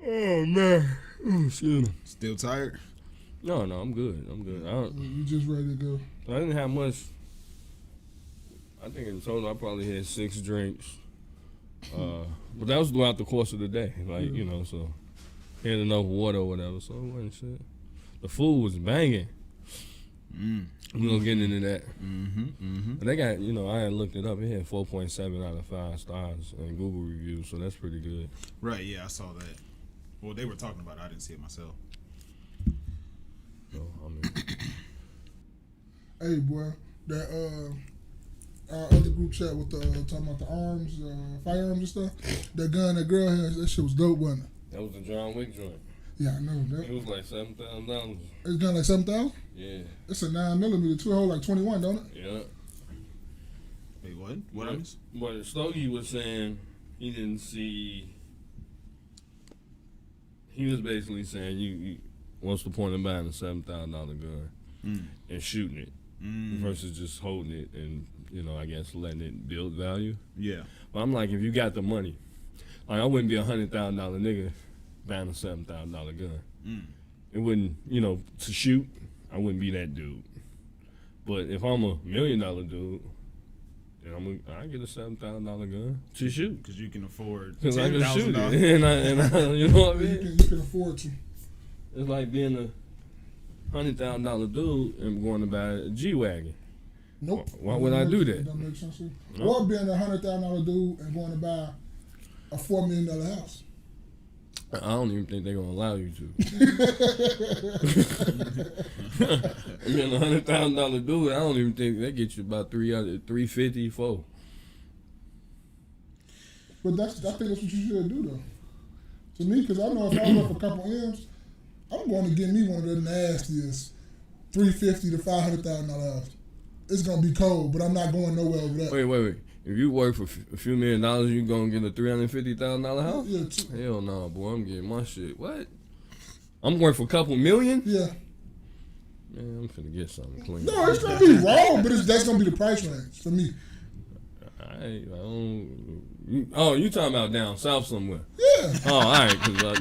Oh man. Excuse me. Still tired? No, I'm good. You just ready to go? I didn't have much. I think in total I probably had 6 drinks. But that was throughout the course of the day. Like, you know, so had enough water or whatever, so it wasn't shit. The food was banging. We're gonna get into that. But they got, you know, I had looked it up. It had 4.7 out of 5 stars in Google reviews, so that's pretty good. Right, yeah, I saw that. Well, they were talking about it. I didn't see it myself. So, I mean. Hey, boy, that our other group chat with the talking about the arms, firearms and stuff. That gun that girl has, that shit was dope, wasn't it? That was the John Wick joint. Yeah, I know that. It was like $7,000. It's gun like 7,000. Yeah. It's a 9mm too. It hold like 21, don't it? Yeah. Wait, what? What else? But Stogie was saying he didn't see. He was basically saying you what's the point of buying a $7,000 gun and shooting it versus just holding it and, you know, I guess letting it build value. Yeah. But I'm like, if you got the money, like I wouldn't be $100,000 nigga buying a $7,000 gun. It wouldn't, you know, to shoot. I wouldn't be that dude. But if I'm $1 million dude, then I get a $7,000 gun to shoot. Because you can afford Because I can shoot $10,000. it, and I, you know what I mean. You can afford to. It's like being a $100,000 dude and going to buy a G-Wagon. Nope. Why would I do that? That makes sense. No. Or being a $100,000 dude and going to buy a $4 million house. I don't even think they're gonna allow you to. Being a $100,000 dude, I don't even think they get you about $350, $400. But I think that's what you should do though. To me, because I know if I work a couple M's, I'm going to get me one of the nastiest $350,000 to $500,000 house. It's gonna be cold, but I'm not going nowhere over that. Wait. If you work for a few $1 million, you gonna get a $350,000 house? Yeah, Hell no, boy. I'm getting my shit. What? I'm working for a couple million? Yeah. Man, I'm finna get something clean. No, it's gonna be wrong, but that's gonna be the price range for me. I don't. You talking about down south somewhere? Yeah. Oh, all right. Cause I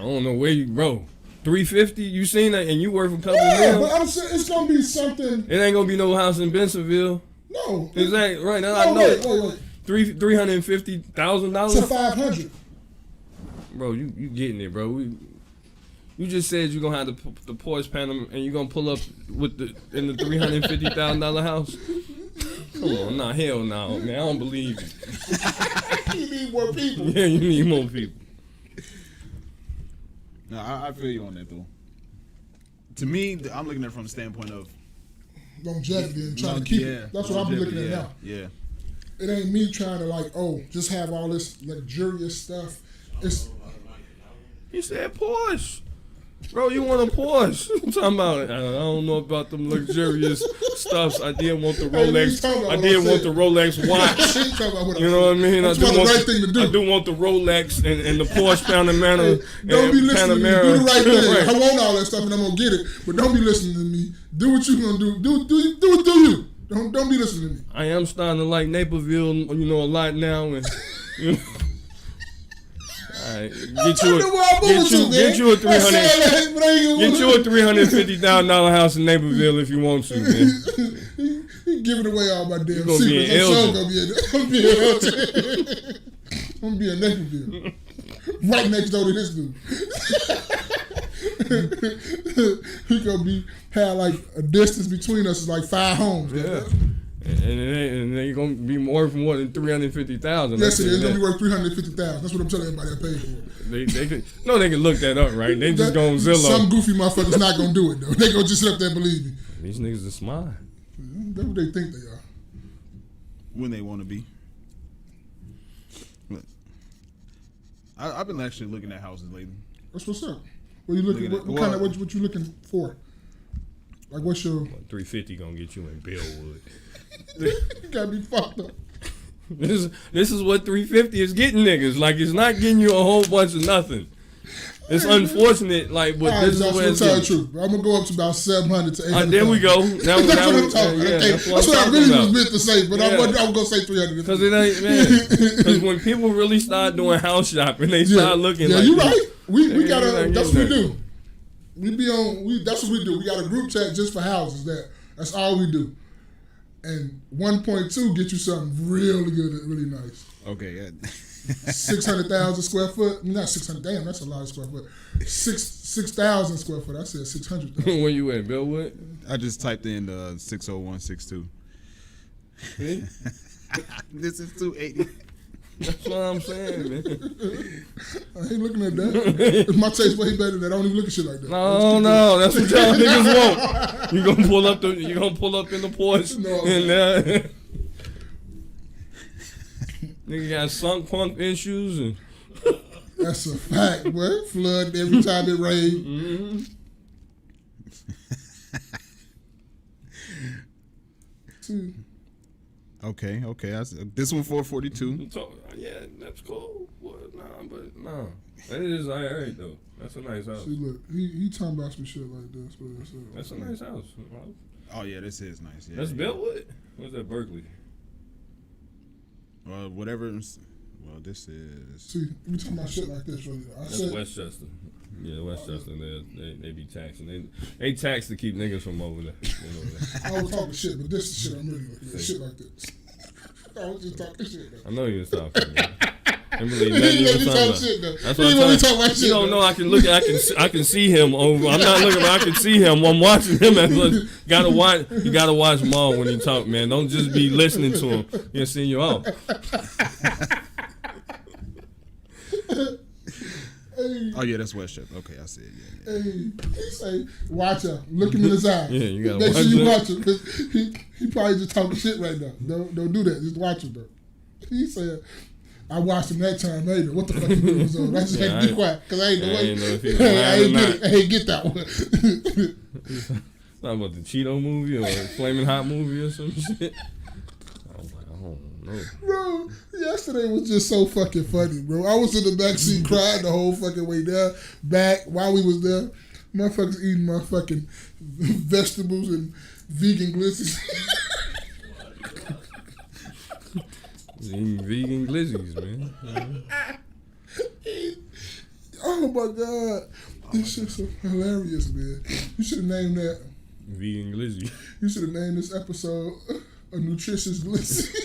don't know where you, bro. 350. You seen that? And you work for a couple Yeah, million? but I'm saying it's gonna be something. It ain't gonna be no house in Bensenville. No. Exactly. Right now, No, I know. wait. $350,000 To 500. Bro, you getting it, bro. You just said you're gonna have the Porsche Panam and you're gonna pull up with in the $350,000 house. Come on, nah, hell no, man. I don't believe you. You need more people. Yeah, you need more people. No, I feel you on that though. To me, I'm looking at it from the standpoint of longevity and trying to keep it. That's what I'm looking at now. Yeah. It ain't me trying to just have all this luxurious stuff. He said Porsche. Bro, you want a Porsche? I'm talking about. I don't know about them luxurious stuffs. I did want the Rolex. I did want the Rolex watch. You know what I mean? I do want the Rolex and the Porsche Panamera. Don't be listening to me. Do the right thing. Right. I want all that stuff and I'm gonna get it. But don't be listening to me. Do what you gonna do. Do you. Don't be listening to me. I am starting to like Naperville, you know, a lot now, and you know. All right, get you a $350,000 house in Naperville if you want to, man. He giving away all my damn you gonna secrets. I'm gonna be in Naperville, right next door to this dude. He gonna have like a distance between us is like 5 homes. Yeah. And they gonna be worth more than $350,000. Yes, it is. It's gonna be worth $350,000. That's what I'm telling everybody I paid for. They can look that up, right? They just gonna Zillow. Some goofy motherfuckers not gonna do it though. They gonna just sit up there and believe me. These niggas are smart. That's what they think they are. When they want to be. I've been actually looking at houses lately. That's what's up. What you looking? What you looking for? Like what's your? 350 gonna get you in Bellwood. You gotta be fucked up. This is what 350 is getting niggas. Like it's not getting you a whole bunch of nothing. It's unfortunate, like, but right, this is what it's the truth. I'm gonna go up to about 700 to 800. There we go. That's what I'm talking about. That's what I really was meant to say, but I'm gonna say 300. Because it ain't, man. Because when people really start doing house shopping, they start looking like. Yeah, you right. We gotta. That's what we do. We be on. That's what we do. We got a group chat just for houses. That's all we do. And 1.2 get you something really good and really nice. Okay. Yeah. 600,000 square foot. Not 600. Damn, that's a lot of square foot. 6,000 square foot. I said 600. Where you at, Bellwood? I just typed in 60162. See? This is 280. That's what I'm saying, man. I ain't looking at that. My taste way better than that. I don't even look at shit like that. No, that's what y'all niggas want. You gonna pull up in the Porsche. No, and nigga got sunk punk issues and that's a fact, boy. Flood every time it rains. Okay. This one 442. So, yeah, that's cool. Nah. That is alright though. That's a nice house. See, look, he talking about some shit like this, but That's a nice house. Oh yeah, this is nice. Yeah, That's Bellwood? What's that, Berkeley? Whatever. Well, this is. See, we talking about shit like this, really. That's Westchester. Yeah, Westchester. They be taxing. They tax to keep niggas from over there. I was talking shit, but this is shit I'm really looking at. Shit like this. I was just talking shit, though. I know you was talking. I believe He nothing you let was me talking talk about. shit, though. That's He what let me I'm talk talking my about. shit, You don't though. know. I can see him over. I'm not looking. But I can see him. I'm watching him. You gotta watch Maul when he talk, man. Don't just be listening to him. He'll send you out. Oh yeah, that's Westchester. Okay, I see it. Yeah. Hey, he say, watch out. Look him in his eye. Yeah, you gotta Make watch sure you him. watch him, because he probably just talking shit right now. Don't do that. Just watch him, though. He said, I watched him that time later. What the fuck he was on? I just had to be quiet, because I ain't know if he was I lying or ain't get not. it. I ain't get that one. Not about the Cheeto movie or Flaming Hot movie or some shit. I was like, I don't know. Bro, yesterday was just so fucking funny, bro. I was in the back seat crying the whole fucking way there, back, while we was there. Motherfuckers eating my fucking vegetables and vegan glizzies. Eating vegan glizzies, man. Oh my God. This shit's so hilarious, man. You should have named that. Vegan glizzy. You should have named this episode A Nutritious Glizzy.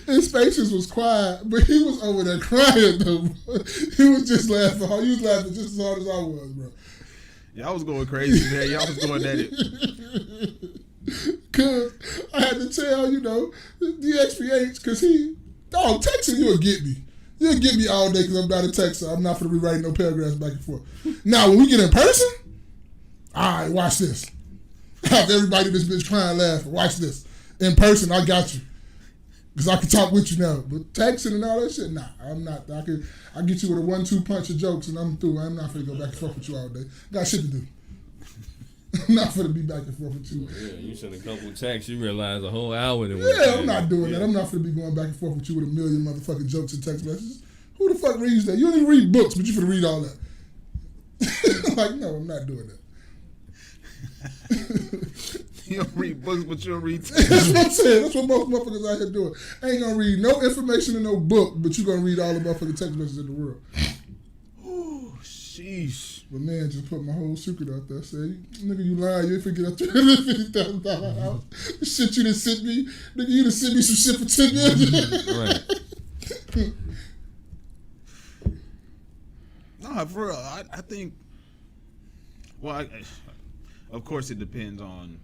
His faces was quiet, but he was over there crying though. Bro. He was just laughing. He was laughing just as hard as I was, bro. Y'all was going crazy, man. Y'all was going at it. Cause I had to tell, the XPH, cause texting you'll get me. You'll get me all day because I'm not a texter. I'm not gonna be writing no paragraphs back and forth. Now when we get in person, all right, watch this. Have everybody in this bitch crying laughing. Watch this. In person, I got you. Because I can talk with you now. But texting and all that shit, nah, I'm not. I get you with a 1-2 punch of jokes and I'm through. I'm not finna go back and forth with you all day. Got shit to do. I'm not finna be back and forth with you. Yeah, you sent a couple texts, you realize a whole hour. I'm not doing that. I'm not finna be going back and forth with you with a million motherfucking jokes and text messages. Who the fuck reads that? You don't even read books, but you finna read all that. Like, no, I'm not doing that. You don't read books, but you'll read That's what I'm saying. That's what most motherfuckers out here doing. I ain't gonna read no information in no book, but you gonna read all the motherfucking text messages in the world. Ooh, sheesh. But man just put my whole secret out there. Say, nigga, you lying. You ain't finna get a $350,000 house. The shit you done sent me. Nigga, you done sent me some shit for $10 million. Right. No, for real, I think, well, of course it depends on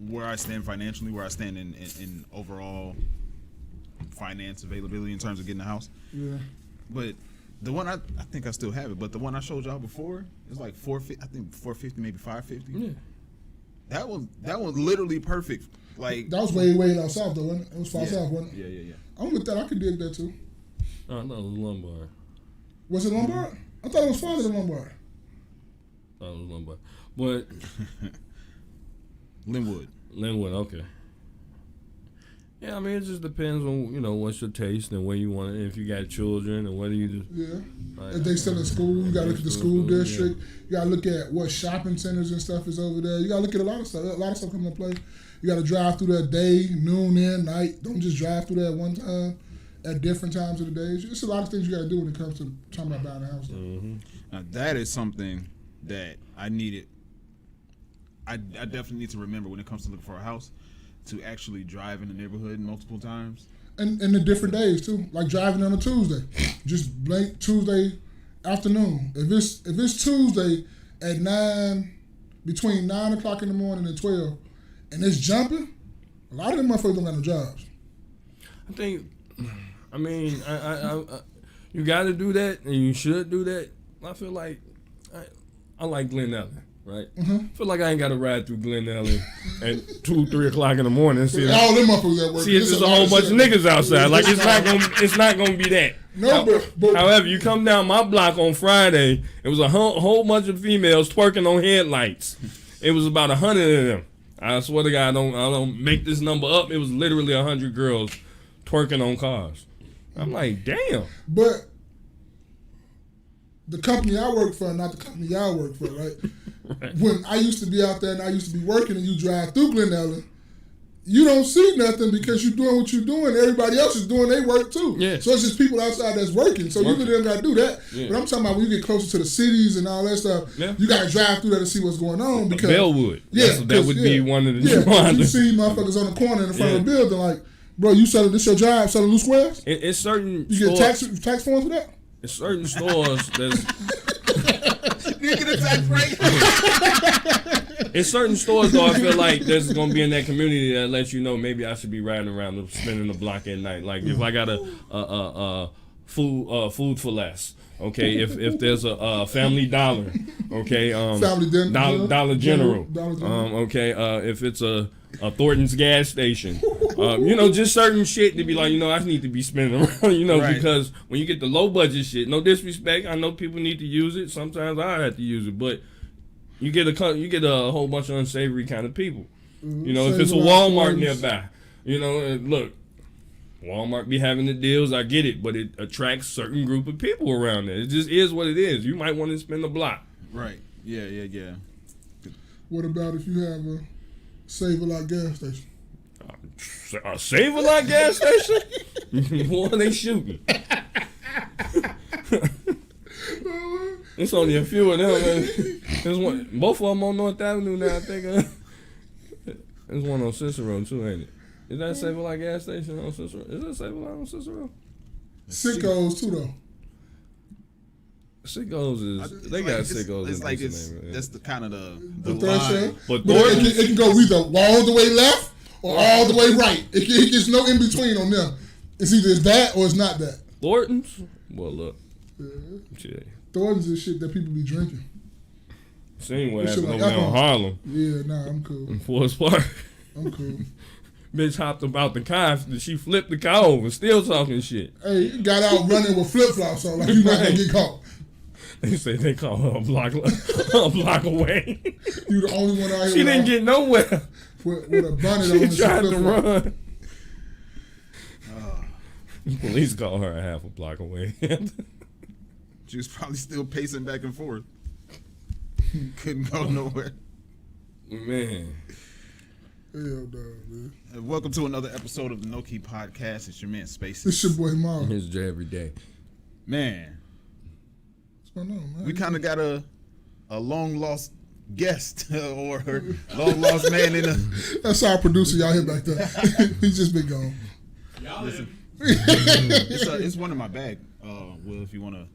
where I stand financially, where I stand in overall finance availability in terms of getting a house. Yeah. But the one I think I still have it, but the one I showed y'all before is like $450, I think $450, maybe $550. Yeah. That was literally perfect. Like That was way down south though, wasn't it? It was far south, wasn't it? Yeah. I'm with that. I could dig that too. Oh, no, it was Lombard. Was it Lombard? I thought it was farther than Lombard. I thought it was Lombard. But Linwood. Linwood, okay. Yeah, I mean, it just depends on, what's your taste and where you want it. If you got children and whether you just... Yeah. Like, If they still in school, you got to look at the school district. Yeah. You got to look at what shopping centers and stuff is over there. You got to look at a lot of stuff. A lot of stuff coming into play. You got to drive through there day, noon, and night. Don't just drive through there at one time, at different times of the day. It's a lot of things you got to do when it comes to talking about buying a house. Mm-hmm. Now, that is something that I needed. I definitely need to remember when it comes to looking for a house, to actually drive in the neighborhood multiple times. And the different days too, like driving on a Tuesday, just blank Tuesday afternoon. If it's Tuesday at between 9 o'clock in the morning and 12, and it's jumping, a lot of them motherfuckers don't got no jobs. I mean, you got to do that, and you should do that. I feel like I like Glen Ellen. Right? Mm-hmm. I feel like I ain't got to ride through Glen Ellen at 2, 3 o'clock in the morning. See, all them motherfuckers at work. See, it's just a whole bunch of niggas outside. Like, it's not gonna be that. No, but however, you come down my block on Friday, it was a whole bunch of females twerking on headlights. It was about 100 of them. I swear to God, I don't make this number up. It was literally 100 girls twerking on cars. I'm like, damn. But the company I work for, not the company y'all work for, right? Right. When I used to be out there and I used to be working and you drive through Glen Ellen, you don't see nothing because you're doing what you're doing. Everybody else is doing their work too. Yeah. So it's just people outside that's working. So you really don't got to do that. Yeah. But I'm talking about when you get closer to the cities and all that stuff, you got to drive through there to see what's going on. Because Bellwood. Yeah, that would be one of the you see motherfuckers on the corner in the front of the building like, bro, you selling this your job, selling loose squares? It's certain You get tax forms for that? It's certain stores that's... You get a tax break. In certain stores, though, I feel like there's gonna be in that community that lets you know maybe I should be riding around and spending the block at night. Like if I got a food for less, okay. If there's a Family Dollar, okay. Dollar General, okay. If it's a Thornton's gas station, just certain shit to be like, I need to be spending around, right. Because when you get the low budget shit, no disrespect, I know people need to use it. Sometimes I have to use it, but you get a whole bunch of unsavory kind of people. If it's a Walmart nearby, look, Walmart be having the deals, I get it, but it attracts certain group of people around there. It just is what it is. You might want to spend a block. Right. Yeah. What about if you have a Save-A-Lot gas station? A Save-A-Lot gas station? Boy, they shooting. It's only a few of them. There's one, both of them on North Avenue now, I think. There's one on Cicero, too, ain't it? Is that Save-A-Lot gas station on Cicero? Is that Save-A-Lot on Cicero? Sickos, too, though. Sickos they got Sickos. It's like that's the kind of the line. But it can go either all the way left or all the way right. It gets no in between on them. It's either that or it's not that. Thornton's? Well, look. Yeah. Thornton's is shit that people be drinking. Seen what happened over there on Harlem. Yeah, nah, I'm cool. In Forest Park. I'm cool. Bitch hopped about the car. She flipped the car over, still talking shit. Hey, got out running with flip-flops on like you not going to get caught. They say they call her a block away. You the only one out here. She didn't get nowhere. With a bonnet on. She tried to run. Police call her a half a block away. She was probably still pacing back and forth. Couldn't go nowhere. Man. Hell no, man. Welcome to another episode of the KNoWKi podcast. It's your man Spaces. It's your boy Mom. It's Jay every day. Man. What's going on, man? We kind of got a long lost guest or long lost man in a. That's our producer, y'all hear back there. He's just been gone. Y'all listen. It's one in my bag. Will, if you want to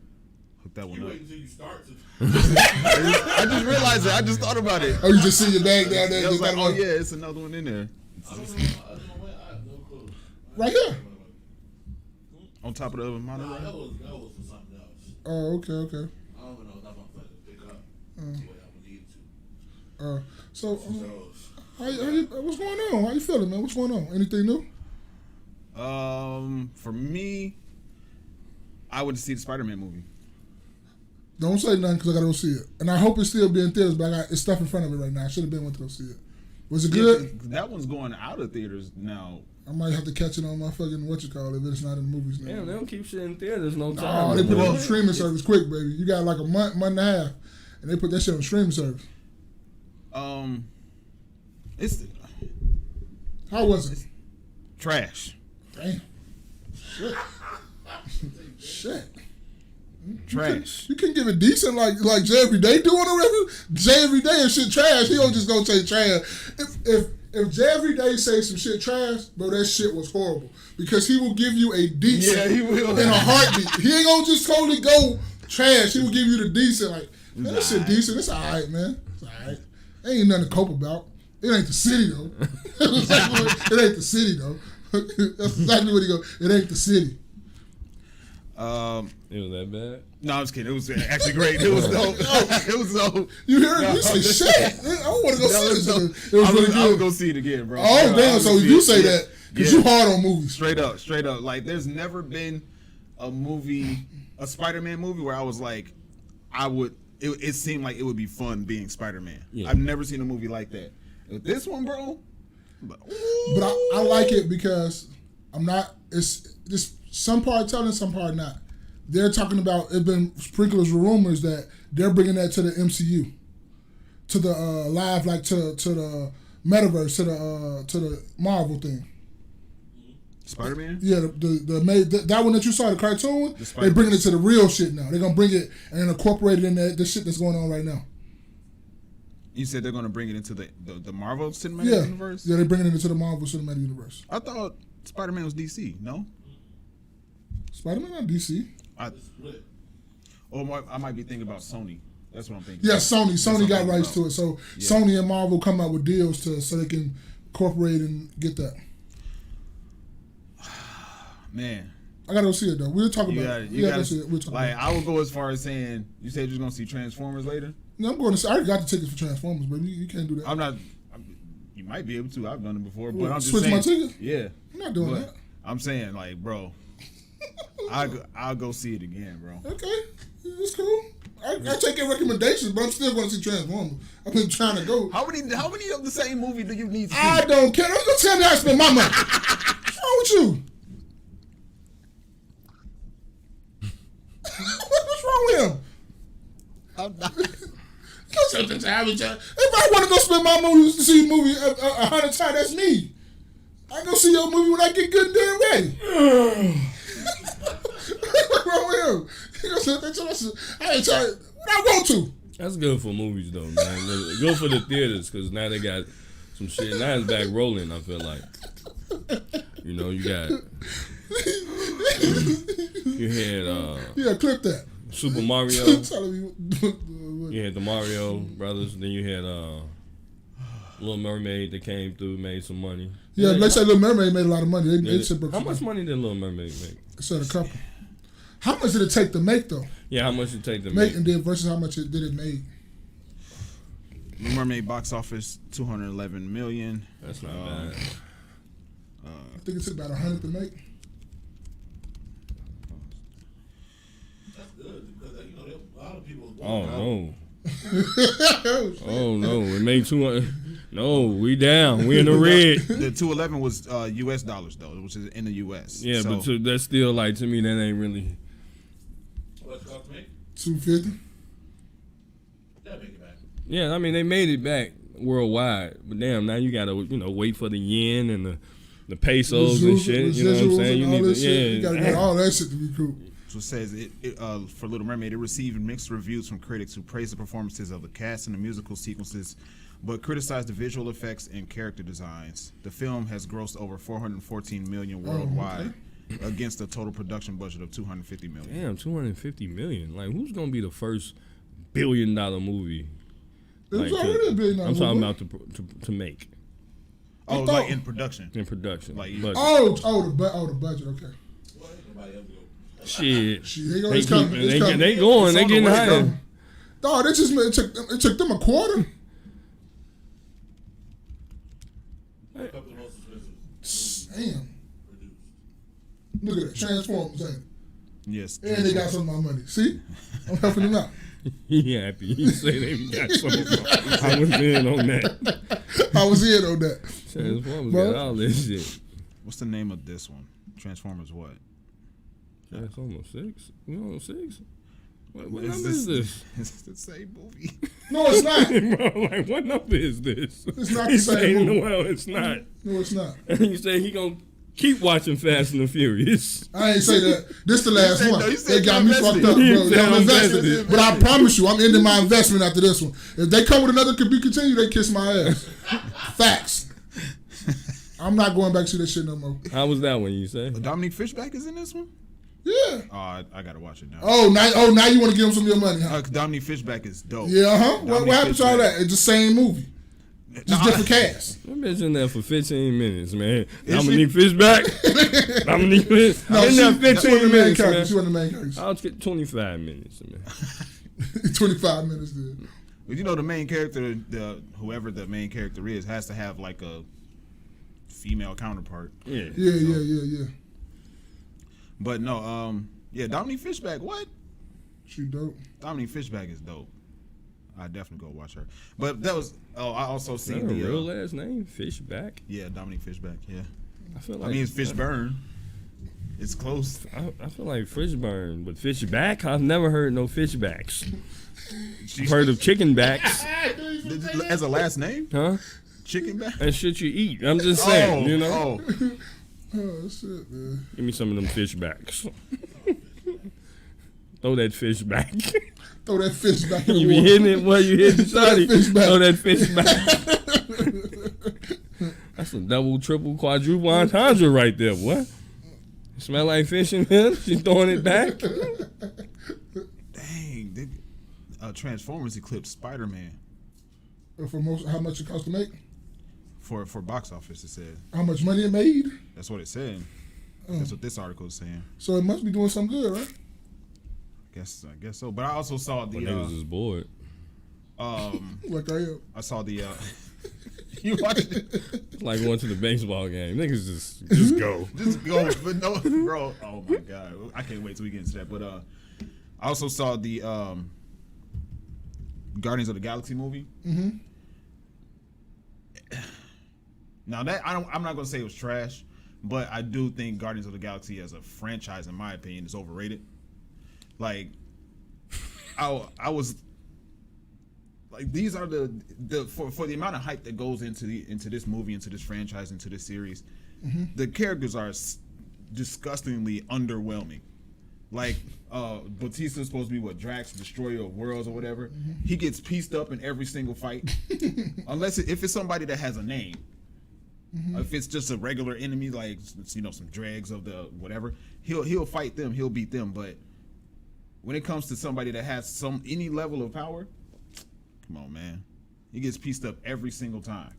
hook that one up. Wait until you start. I just realized it. I just thought about it. Oh, you just see your bag down there? I was like, oh yeah, it's another one in there. I don't know. I have no clue. Right here. On top of the other monitor. That was for something else. Oh, okay. I don't know if I'm going to pick up the way I would need to. So, what's going on? How you feeling, man? What's going on? Anything new? For me, I went to see the Spider-Man movie. Don't say nothing because I gotta go see it, and I hope it's still being theaters. But it's stuff in front of it right now. I should have been went to go see it. Was it good? That one's going out of theaters now. I might have to catch it on my fucking if it's not in the movies now. Damn, they don't keep shit in theaters no Oh, time. they put it Well, on streaming service quick, baby. You got like a month and a half, and they put that shit on streaming service. It's How was it? trash. Damn. Shit. Trash. You can give it decent like Jay Everyday do on a record. Jay Everyday and shit trash. He don't just go say trash. If Jay Everyday say some shit trash, bro, that shit was horrible. Because he will give you a decent Yeah, he will. in a heartbeat. He ain't gonna just totally go trash. He will give you the decent, like, man, that shit decent. It's alright, man. It's alright. Ain't nothing to cope about. It ain't the city though. It ain't the city though. That's exactly what he go. It ain't the city. It was that bad? No, I was kidding. It was actually great. It was dope. It was dope. You hear it? You say shit. I want to go see this. It was really I would good. go see it again, bro. Oh damn! So you say that because you hard on movies. Straight up. Like, there's never been a Spider-Man movie where I was like, it seemed like it would be fun being Spider-Man. Yeah. I've never seen a movie like that. With this one, bro. But I like it because I'm not. It's just some part telling, some part not. They're talking about it. Been sprinkled with rumors that they're bringing that to the MCU, to the live, like to the metaverse, to the Marvel thing. Spider-Man? Yeah, that one that you saw, the cartoon, The they're bringing it to the real shit now. They're gonna bring it and incorporate it in the shit that's going on right now. You said they're going to bring it into the Marvel Cinematic Universe? Yeah, they're bringing it into the Marvel Cinematic Universe. I thought Spider-Man was DC, no? Spider-Man not DC. I might be thinking about Sony. That's what I'm thinking. Yeah, Sony. That's what Sony I'm got thinking rights about. to it. So Yeah. Sony and Marvel come out with deals so they can incorporate and get that. Man. I gotta go see it though. We'll talk You about got it. it. We You gotta got go see it. We'll talk Like, about I would go as far as saying, you said you're going to see Transformers later? it. No, I'm going to see. I already got the tickets for Transformers, but you can't do that. I'm not. You might be able to. I've done it before, but I'm just Switch saying. my ticket? Yeah, I'm not doing but that. I'm saying, like, bro, I'll go see it again, bro. Okay, it's cool. I take your recommendations, but I'm still going to see Transformers. I've been trying to go. How many of the same movie do you need to see? I don't care. Don't tell me how to spend my money. What's wrong with you? What's wrong with him? I'm not. If I want to go spend my money to see a movie 100 times, that's me. I go see your movie when I get good and damn ready. What's wrong with him? He goes, I ain't trying. What I want to. That's good for movies though, man. Good for the theaters because now they got some shit. Now it's back rolling. I feel like, you know, you got you had Yeah, clip that. Super Mario. Telling me You had the Mario Brothers. Then you had Little Mermaid that came through, made some money. Yeah, they say Little Mermaid made a lot of money. They said How much money did Little Mermaid make? said a couple. How much did it take to make though? Yeah, how much did it take to Make make? and then versus how much did it make? Mermaid box office 211 million. That's not bad. I think it took about 100 to make. That's good because you know a lot of people. Oh no. Oh no, it made 200. No, we down. We in the red. The 211 was U.S. dollars though, which is in the U.S. Yeah, So, but that's still like to me that ain't really. What's it cost to make? 250. That make it back. Yeah, I mean they made it back worldwide, but damn, now you gotta wait for the yen and the pesos and shit. You know what I'm saying? You need to You gotta get all that shit to be cool. So it says for Little Mermaid, it received mixed reviews from critics who praised the performances of the cast and the musical sequences, but criticized the visual effects and character designs. The film has grossed over 414 million worldwide, against a total production budget of 250 million. Damn, 250 million. Like, who's gonna be the first $1 billion movie? It was Like, already a billion I'm dollar talking movie. about to make Oh, thought- like in production. in production. Like- but Oh, the budget. Okay. Well, ain't nobody else go. shit, Shit, they go. they, It's coming. keep, It's they, coming. they going. It's They on the getting way, higher. Dog, it took them a quarter. A couple of the most expensive Damn. produced. Look at that. Transformers, ain't it? Yes. And they got some of my money. See? I'm helping them out. He happy. He say they got something. I was in on that. I was in on that. Transformers Bro. got all this shit. What's the name of this one? Transformers what? Yeah, it's almost 6. You know, 6. What Is number is this? It's the same movie. No, it's not. Bro, like, what number is this? It's not the He's same saying, movie. well, it's not. No, it's not. And you say he gonna keep watching Fast and the Furious. I ain't say that. This the last said- one. no, you said They got you me fucked invested. up, You bro. said I'm I'm invested. invested. But I promise you, I'm ending my investment after this one. If they come with another could be continued, they kiss my ass. Facts. I'm not going back to this shit no more. How was that one, you say? Dominique Fishback is in this one? Yeah. Oh, I gotta watch it now. Oh, now you want to give them some of your money, huh? Dominique Fishback is dope. Yeah, huh? What Dominique happened to all Fishback. that? It's the same movie. Just different cast. I've been in there for 15 minutes, man. Is Dominique Fishback. Dominique Fishback. No, I've been there that's one of 15 the main minutes, characters. man. She wasn't the main character. I'll get 25 minutes, man. 25 minutes there. But you know the main character, whoever the main character is, has to have like a female counterpart. Yeah. Yeah. But no, Dominique Fishback. What? She dope. Dominique Fishback is dope. I definitely go watch her. But that was. Oh, I also Is that seen a the real last name? Fishback? Yeah, Dominique Fishback. Yeah, I feel I mean it's Fishburne. It's close. I feel like Fishburne, but Fishback? I've never heard no Fishbacks. I've She's heard of chicken backs, as a last name. huh? Chicken back. That shit you eat. I'm just saying, you know? Oh, Oh, shit, man. Give me some of them Fishbacks. Throw that fish back. Throw that fish back in the You be water. hitting it while you hitting Throw that Shotty. fish back. Throw that fish back. That's a double, triple, quadruple entendre right there, what? Smell like fish in here? She's throwing it back? dang! Transformers eclipsed Spider-Man For most, how much it cost to make? for box office. It said How much money it made? that's what it said. Oh. That's what this article is saying. So it must be doing something good, right? I guess so. But I also saw When the niggas is bored. Like I am. I saw the you watched it. It's like going to the baseball game. Niggas just go. Just go, but no, bro. Oh my god, I can't wait till we get into that. But I also saw the Guardians of the Galaxy movie. Mm-hmm. Now that I'm not gonna say it was trash, but I do think Guardians of the Galaxy as a franchise, in my opinion, is overrated. Like, I was like, these are the for the amount of hype that goes into this movie, into this franchise, into this series, the characters are disgustingly underwhelming. Like, Batista's supposed to be what, Drax, Destroyer of Worlds or whatever. He gets pieced up in every single fight, unless if it's somebody that has a name. If it's just a regular enemy, like some dregs of the whatever, he'll fight them, he'll beat them. But when it comes to somebody that has any level of power, come on, man, he gets pieced up every single time.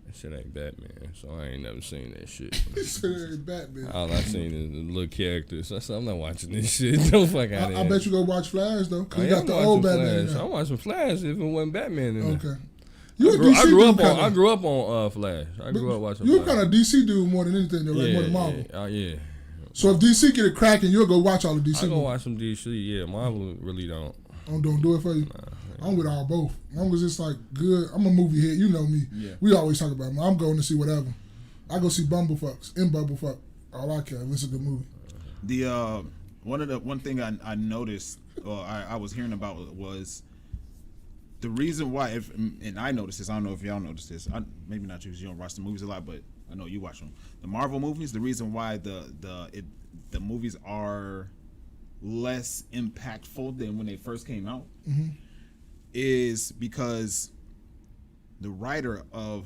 That shit ain't Batman, so I ain't never seen that shit. Batman. All I've seen is the little characters. I said, I'm not watching this shit. Don't fuck out of here. I bet you go watch Flash though, cause I you got am the watching old Batman. Flash. Now. I'm watching Flash if it wasn't Batman in there. Okay. You a I DC grew up dude on. kinda. I grew up on Flash. I grew up watching. You're Flash. kind of DC dude more than anything, though, right? More than Marvel. Yeah. So if DC get it cracking, you'll go watch all the DC I go movies. watch some DC. Yeah, Marvel really don't. Don't do it for you. I'm with all both. As long as it's like good, I'm a movie head. You know me. Yeah. We always talk about it. I'm going to see whatever. I go see Bumblefucks in Bumblefuck. All I care. It's a good movie. The one thing I noticed, or I was hearing about, was the reason why. And I noticed this. I don't know if y'all noticed this. Maybe not you, because you don't watch the movies a lot, but I know you watch them. The Marvel movies. The reason why the movies are less impactful than when they first came out is because the writer of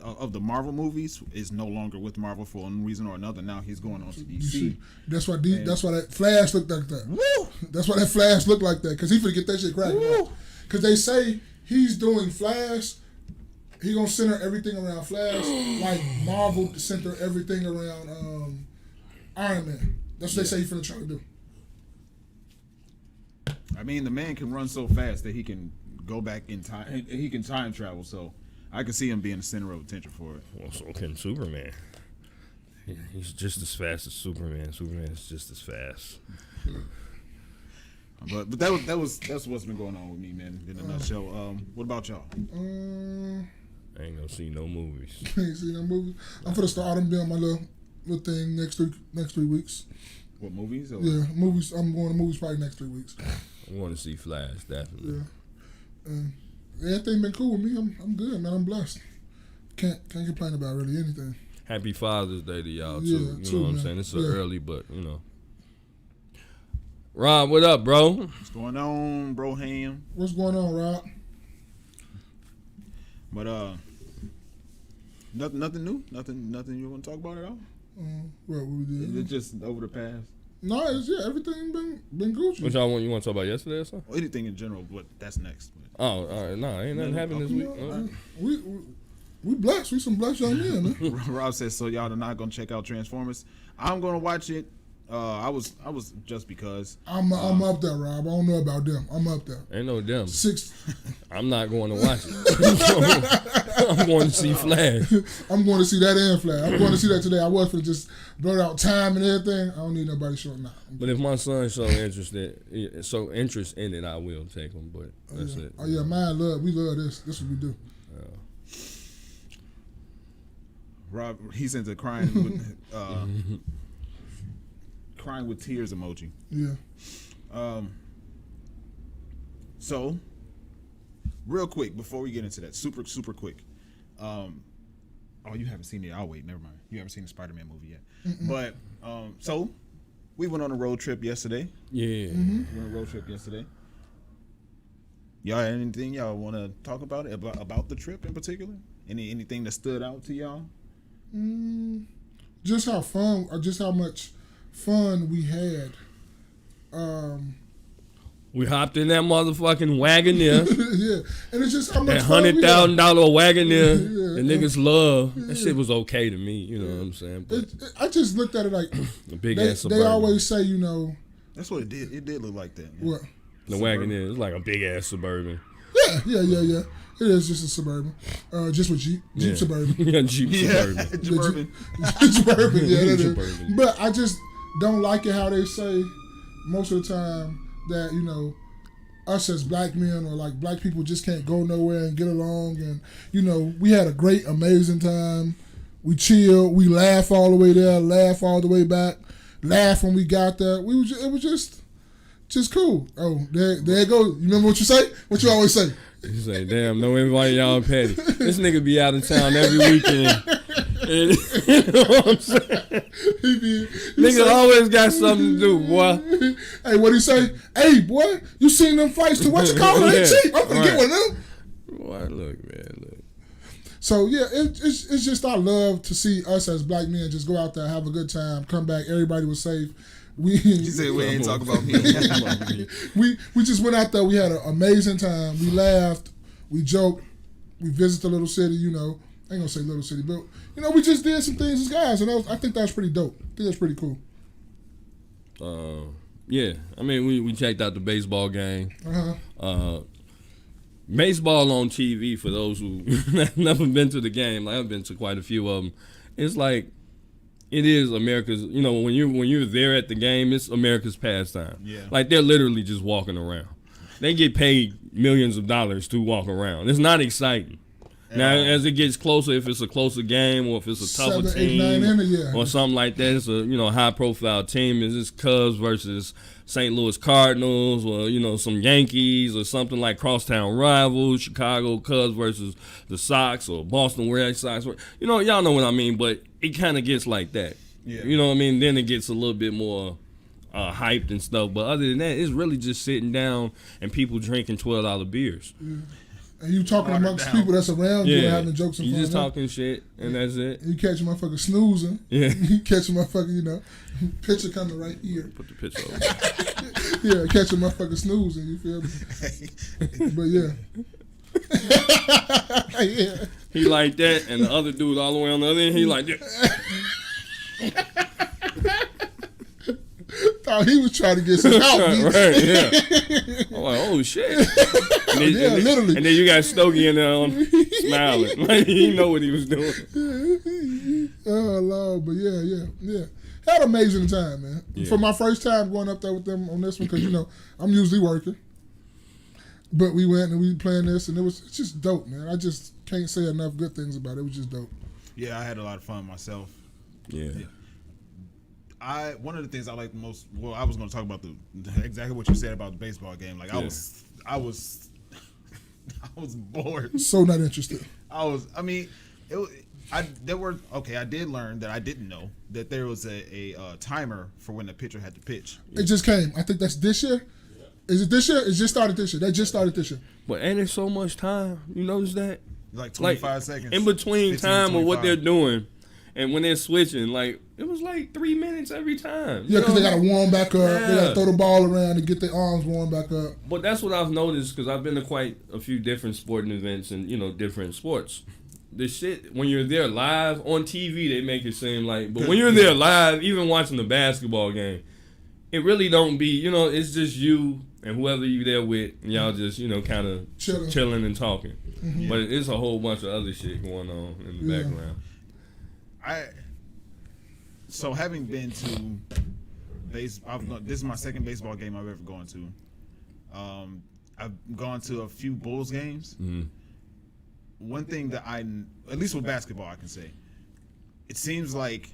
of the Marvel movies is no longer with Marvel for one reason or another. Now he's going on to DC. That's why that Flash looked like that. Woo! That's why that Flash looked like that, because he finna get that shit cracking. Because they say he's doing Flash. He gonna center everything around Flash, like Marvel center everything around Iron Man. That's what they say he's finna try to do. I mean, the man can run so fast that he can go back in time. He can time travel, so I can see him being the center of attention for it. Well, so can Superman. He's just as fast as Superman. Superman is just as fast. But that's what's been going on with me, man. In a nutshell. What about y'all? I ain't gonna see no movies. Ain't seen no movies. I'm finna start. I'm doing my little thing next 3 weeks. What movies? Or? Yeah, movies. I'm going to movies probably next 3 weeks. I want to see Flash, definitely. Yeah. Everything been cool with me. I'm good, man. I'm blessed. Can't complain about really anything. Happy Father's Day to y'all, too. Yeah, You too, know what I'm man. saying? It's Yeah. early, but, you know. Rob, what up, bro? What's going on, bro? Ham. What's going on, Rob? But nothing new. Nothing you want to talk about at all. What we Is did? it just over the past? No, everything been Gucci. What y'all want? You want to talk about yesterday or something? Or anything in general, but that's next. Oh, all right. Nah, ain't nothing happened this week. We blessed. We some blessed young men, man. Rob says, so y'all are not going to check out Transformers. I'm going to watch it. I was just because. I'm up there, Rob. I don't know about them. I'm up there. Ain't no them. 6. I'm not going to watch it. I'm going to see Flash. I'm going to see that and Flash. I'm going to see that today. I was for just blur out time and everything. I don't need nobody showing now. But if my son's so interest in it, I will take him. But that's it. Oh yeah, we love this. This is what we do. Rob, he's into crying with crying with tears emoji. Yeah. So, real quick before we get into that, super quick. Oh, you haven't seen it. I'll wait. Never mind. You haven't seen the Spider-Man movie yet. But so we went on a road trip yesterday. Yeah. We went on a road trip yesterday. Y'all have anything y'all want to talk about it about the trip in particular? Anything that stood out to y'all? Just how much fun we had. We hopped in that motherfucking Wagoneer. Yeah, and it's just how much That fun we had. $100,000 Wagoneer. Yeah. The niggas love. That shit was okay to me. You know what I'm saying? But I just looked at it like the big they ass Suburban. always say, you know, That's what it did. It did look like that. Yeah. what? The Wagoneer is like a big ass Suburban. Yeah. It is just a Suburban, just with Jeep Suburban. Yeah, Jeep Suburban. Suburban. Suburban, yeah, that is. Suburban. But I just don't like it how they say most of the time that, you know, us as black men or like black people just can't go nowhere and get along. And, you know, we had a great, amazing time. We chilled. We laugh all the way there, laugh all the way back, laugh when we got there. It was just cool. Oh, there it goes. You remember what you say? What you always say? You say, damn, no invite y'all petty. This nigga be out of town every weekend. And, you know what I'm saying? Nigga always got something to do, boy. Hey, what he say? Hey, boy, you seen them fights too? What you call it? Ain't cheap. I'm gonna get one of them. Boy, look, man, look. So yeah, it's just I love to see us as black men just go out there, have a good time, come back. Everybody was safe. You said we ain't talk about me. we just went out there. We had an amazing time. We laughed. We joked. We visited the little city. You know, I ain't gonna say little city, but you know, we just did some things as guys, and I think that's pretty dope. I think that's pretty cool. Yeah, I mean, we checked out the baseball game. Uh-huh. Baseball on TV, for those who never been to the game, like I've been to quite a few of them, it's like, it is America's, you know, when you're there at the game, it's America's pastime. Yeah. Like, they're literally just walking around. They get paid millions of dollars to walk around. It's not exciting. Now, as it gets closer, if it's a closer game or if it's a tougher 7, 8, 9 team in, yeah. or something like that, it's a high-profile team. Is this Cubs versus St. Louis Cardinals or some Yankees or something like crosstown rivals, Chicago Cubs versus the Sox or Boston Red Sox. Y'all know what I mean, but it kind of gets like that. Yeah. You know what I mean? Then it gets a little bit more hyped and stuff. But other than that, it's really just sitting down and people drinking $12 beers. And you talking amongst people that's around you and having jokes and you fun. just talking shit, and that's it. You catch a motherfucker snoozing. Yeah. You catch a motherfucker, picture coming right here. Put the picture over. Yeah, catch a motherfucker snoozing, you feel me? But yeah. Yeah. He like that, and the other dude all the way on the other end, he like that. Thought he was trying to get some help. Right, yeah. I'm like, oh shit. And then, literally. And then you got Stokey in there smiling. Like, he know what he was doing. Oh Lord, but yeah. Had an amazing time, man. Yeah. For my first time going up there with them on this one, because I'm usually working. But we went and we playing this, and it's just dope, man. I just can't say enough good things about it. It was just dope. Yeah, I had a lot of fun myself. Yeah. One of the things I like the most. Well, I was going to talk about exactly what you said about the baseball game. Like I was bored. So not interested. I mean, I did learn that I didn't know that there was a timer for when the pitcher had to pitch. It just came. I think that's this year. Is it this year? It just started this year. They just started this year. But ain't it so much time? You notice that? Like 25 seconds. In between 15, time of what 25. they're doing and when they're switching, like, it was like 3 minutes every time. Yeah, because they got to warm back up. Yeah. They got to throw the ball around and get their arms warmed back up. But that's what I've noticed because I've been to quite a few different sporting events and, different sports. The shit, when you're there live on TV, they make it seem like, but when you're there live, even watching the basketball game, it really don't be, it's just you and whoever you there with, and y'all just, kind of chilling and talking. Mm-hmm. But it's a whole bunch of other shit going on in the background. So having been to this is my second baseball game I've ever gone to. I've gone to a few Bulls games. Mm-hmm. One thing that at least with basketball, I can say, it seems like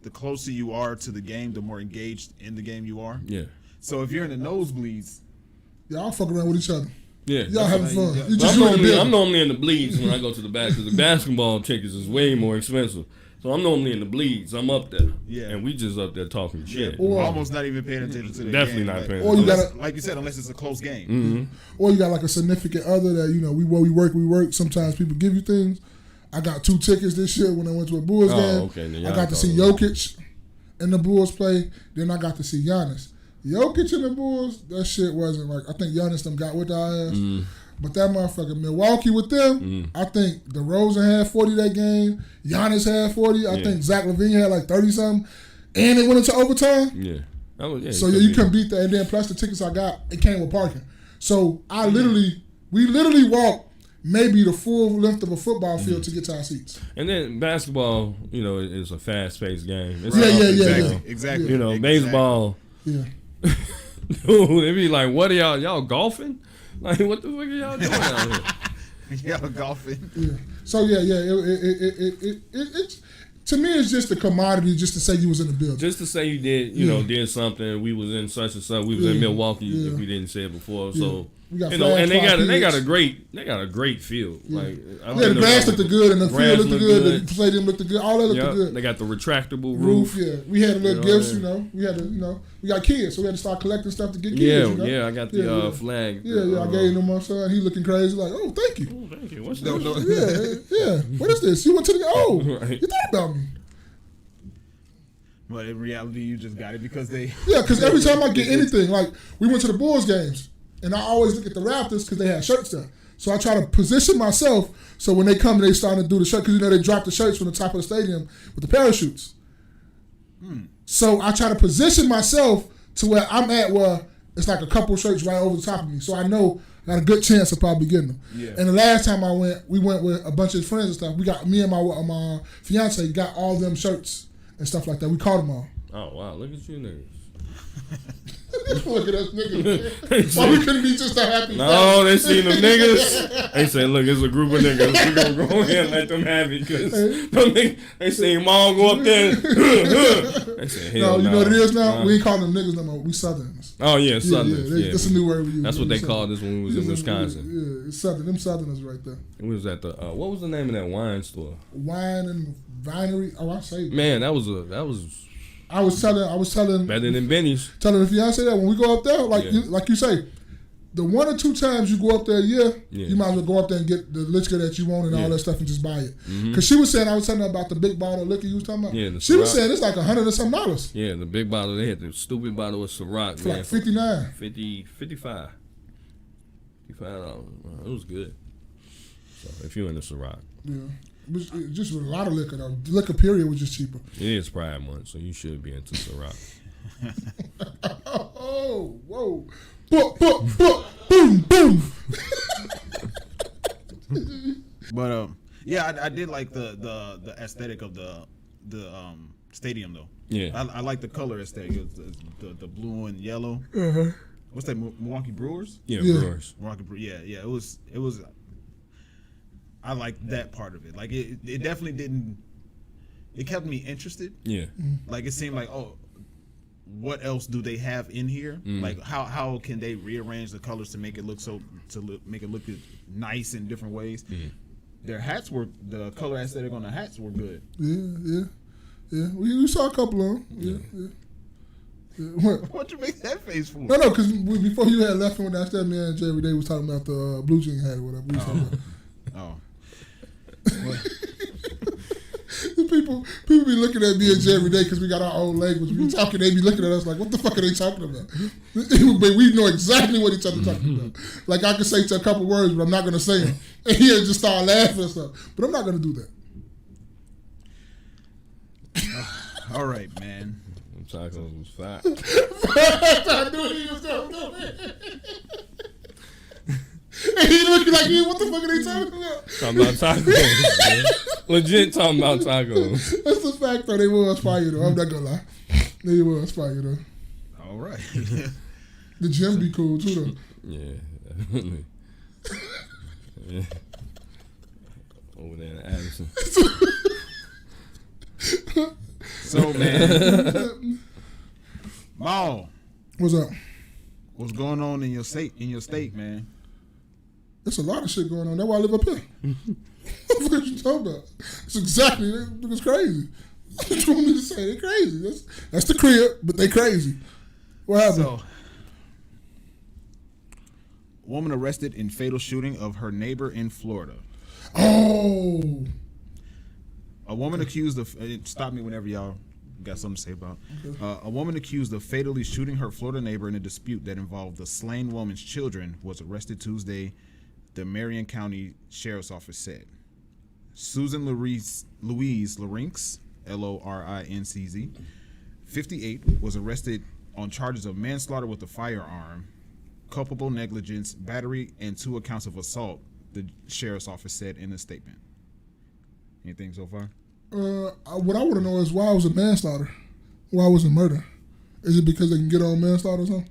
the closer you are to the game, the more engaged in the game you are. Yeah. So if you're in the nosebleeds, y'all fuck around with each other. Yeah. Y'all having fun. I'm normally in the bleeds when I go to the back because the basketball tickets is way more expensive. So I'm normally in the bleeds. I'm up there. Yeah. And we just up there talking shit. Or almost not even paying attention to the definitely game. Not paying attention. Or you gotta, like you said, unless it's a close game. Mm-hmm. Or you got like a significant other that, we work. Sometimes people give you things. I got 2 tickets this year when I went to a Bulls game. Okay. I got to see Jokic and the Bulls play. Then I got to see Giannis. Jokic and the Bulls, that shit wasn't like, I think Giannis them got with our ass. Mm. But that motherfucker Milwaukee with them, I think DeRozan had 40 that game. Giannis had 40. I think Zach LaVine had like 30-something. And it went into overtime. Yeah. So you couldn't beat that. And then plus the tickets I got, it came with parking. So we literally walked maybe the full length of a football field to get to our seats. And then basketball, is a fast-paced game. It's Exactly. Baseball. Yeah. Dude, they be like, what are y'all golfing? Like, what the fuck are y'all doing out here? Y'all golfing. Yeah. So, it's to me, it's just a commodity just to say you was in the building. Just to say you did, did something. We was in such and such. We was in Milwaukee if we didn't say it before. So, we got and they got a great field. Yeah. Like, the grass looked good and the field looked good. The stadium looked good. All that looked good. They got the retractable roof. Yeah, we had a little gifts. We had we got kids, so we had to start collecting stuff to get kids. Yeah, I got the flag. I gave them my son. He looking crazy. Like, oh, thank you. Oh, thank you. What's that? Yeah. What is this? You went to the right. You thought about me. But in reality, you just got it because they. Yeah, because every time I get anything, like we went to the Bulls games, and I always look at the Raptors because they had shirts there. So I try to position myself so when they come, they starting to do the shirt because they drop the shirts from the top of the stadium with the parachutes. So I try to position myself to where I'm at, where it's like a couple shirts right over the top of me. So I know I got a good chance of probably getting them. Yeah. And the last time I went, we went with a bunch of friends and stuff. We got me and my fiance got all them shirts and stuff like that. We caught them all. Oh wow! Look at you niggas. Look at us niggas. Why we couldn't be just a happy No, they seen them niggas. They say, look, it's a group of niggas. We're going to go ahead and let them have it. Because they seen Mom go up there. They say, hell you know what it is now? We ain't calling them niggas no more. We Southerners. Oh, yeah, Southerners. Yeah. That's a new word we use. That's what they called us when we was in Wisconsin. Yeah, it's Southern. Them Southerners right there. We was at the, what was the name of that wine store? Wine and Vinery. Oh, I say. Man, that was I was telling better than Benny's. Telling the fiance that when we go up there, like you say, the 1 or 2 times you go up there a year, you might as well go up there and get the liquor that you want and all that stuff and just buy it. Because she was saying, I was telling her about the big bottle of liquor you was talking about. Yeah, she was saying it's like $100 or something dollars. Yeah, the big bottle. They had the stupid bottle of Ciroc. For like $59. 55. $55. It was good. So if you're into Ciroc. Yeah. Just with a lot of liquor though. The liquor period was just cheaper. It is Pride Month, so you should be into Ciroc. Oh, whoa. Boom, boom. But I did like the aesthetic of the stadium though. Yeah, I like the color aesthetic, the blue and yellow. what's that? Milwaukee Brewers. Yeah, Yeah. Brewers. Yeah. It was. I like that part of it. Like it definitely didn't. It kept me interested. Yeah. Like it seemed like, oh, what else do they have in here? Like how can they rearrange the colors to make it look make it look nice in different ways? Their hats were the color aesthetic on the hats were good. Yeah. We saw a couple of them. Yeah. What? What'd you make that face for? No, because before you had left from downstairs, me and Jerry Day was talking about the blue jean hat or whatever. We was talking about. People be looking at me and Jerry Day because we got our own language. We talking, they be looking at us like, what the fuck are they talking about? But we know exactly what each other talking about. Like I can say a couple words, but I'm not gonna say them. And he'll just start laughing and stuff. But I'm not gonna do that. All right, man. Tacos was fat. I knew he was gonna do it. And he looking like, what the fuck are they talking about? Talking about tacos, man. Legit talking about tacos. That's the fact, though. They was fire, though. I'm not gonna lie. They was fire, though. All right. The gym be cool, too, though. Yeah, definitely. Yeah. Over there in Addison. So, man. Maul, What's up? what's going on in your state, man? There's a lot of shit going on. That's why I live up here. What are you talking about? It's exactly. It's crazy. What you want me to say? They crazy. That's the crib, but they crazy. What happened? So, woman arrested in fatal shooting of her neighbor in Florida. Oh. A woman accused of stop me whenever y'all got something to say about. A woman accused of fatally shooting her Florida neighbor in a dispute that involved the slain woman's children was arrested Tuesday, the Marion County Sheriff's Office said. Susan Louise Lorinx, Lorincz, 58, was arrested on charges of manslaughter with a firearm, culpable negligence, battery, and 2 accounts of assault, the Sheriff's Office said in a statement. Anything so far? What I want to know is why it was a manslaughter? Why was it murder? Is it because they can get on manslaughter or something?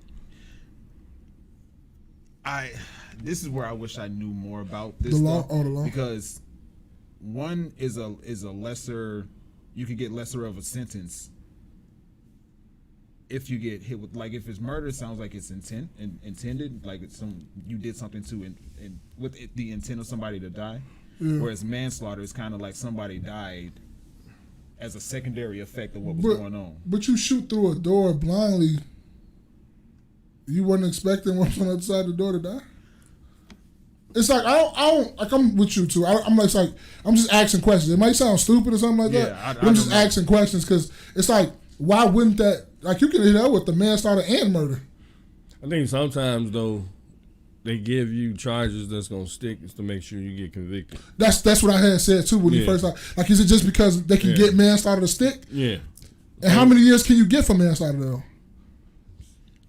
This is where I wish I knew more about this The law? stuff, Oh, the law. because one is a lesser, you could get lesser of a sentence if you get hit with, like, if it's murder, it sounds like it's intended, like it's you did something to with the intent of somebody to die. Yeah. Whereas manslaughter is kind of like somebody died as a secondary effect of what was going on. But you shoot through a door blindly. You wasn't expecting what's on the other side of the door to die. It's like I don't like, I'm with you too. I'm just asking questions. It might sound stupid or something like that. But I'm just asking questions because it's like, why wouldn't that, like, you can hit that with the manslaughter and murder. I think sometimes though they give you charges that's gonna stick is to make sure you get convicted. That's what I had said too when you first like, is it just because they can get manslaughter to stick? Yeah. And how many years can you get for manslaughter though?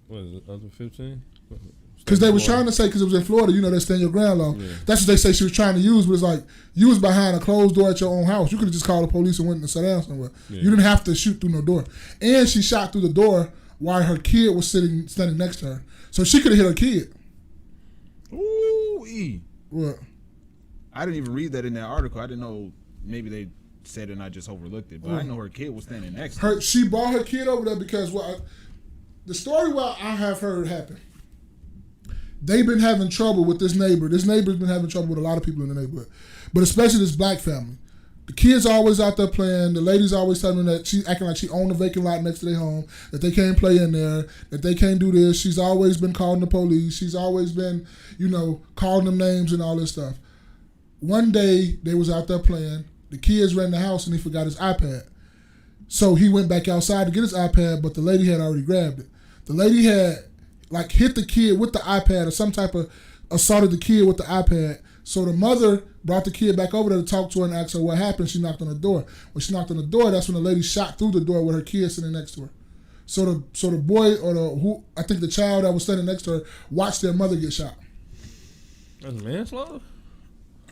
What is it? Up to 15? Because they was trying to say, because it was in Florida, you know, they stand your ground law. Yeah. That's what they say she was trying to use, but it's like, you was behind a closed door at your own house. You could have just called the police and went and sat down somewhere. Yeah. You didn't have to shoot through no door. And she shot through the door while her kid was standing next to her. So she could have hit her kid. Ooh-ee. What? I didn't even read that in that article. I didn't know, maybe they said it and I just overlooked it, but I know her kid was standing next to her. She brought her kid over there because the story what I have heard happen. They've been having trouble with this neighbor. This neighbor's been having trouble with a lot of people in the neighborhood, but especially this black family. The kids are always out there playing. The ladies always telling them that she's acting like she owned a vacant lot next to their home, that they can't play in there, that they can't do this. She's always been calling the police. She's always been, calling them names and all this stuff. One day, they was out there playing. The kids ran the house and he forgot his iPad. So he went back outside to get his iPad, but the lady had already grabbed it. The lady had hit the kid with the iPad or some type of assaulted the kid with the iPad. So the mother brought the kid back over there to talk to her and ask her what happened. She knocked on the door. When she knocked on the door, that's when the lady shot through the door with her kid sitting next to her. So the boy or I think the child that was standing next to her watched their mother get shot. That's manslaughter?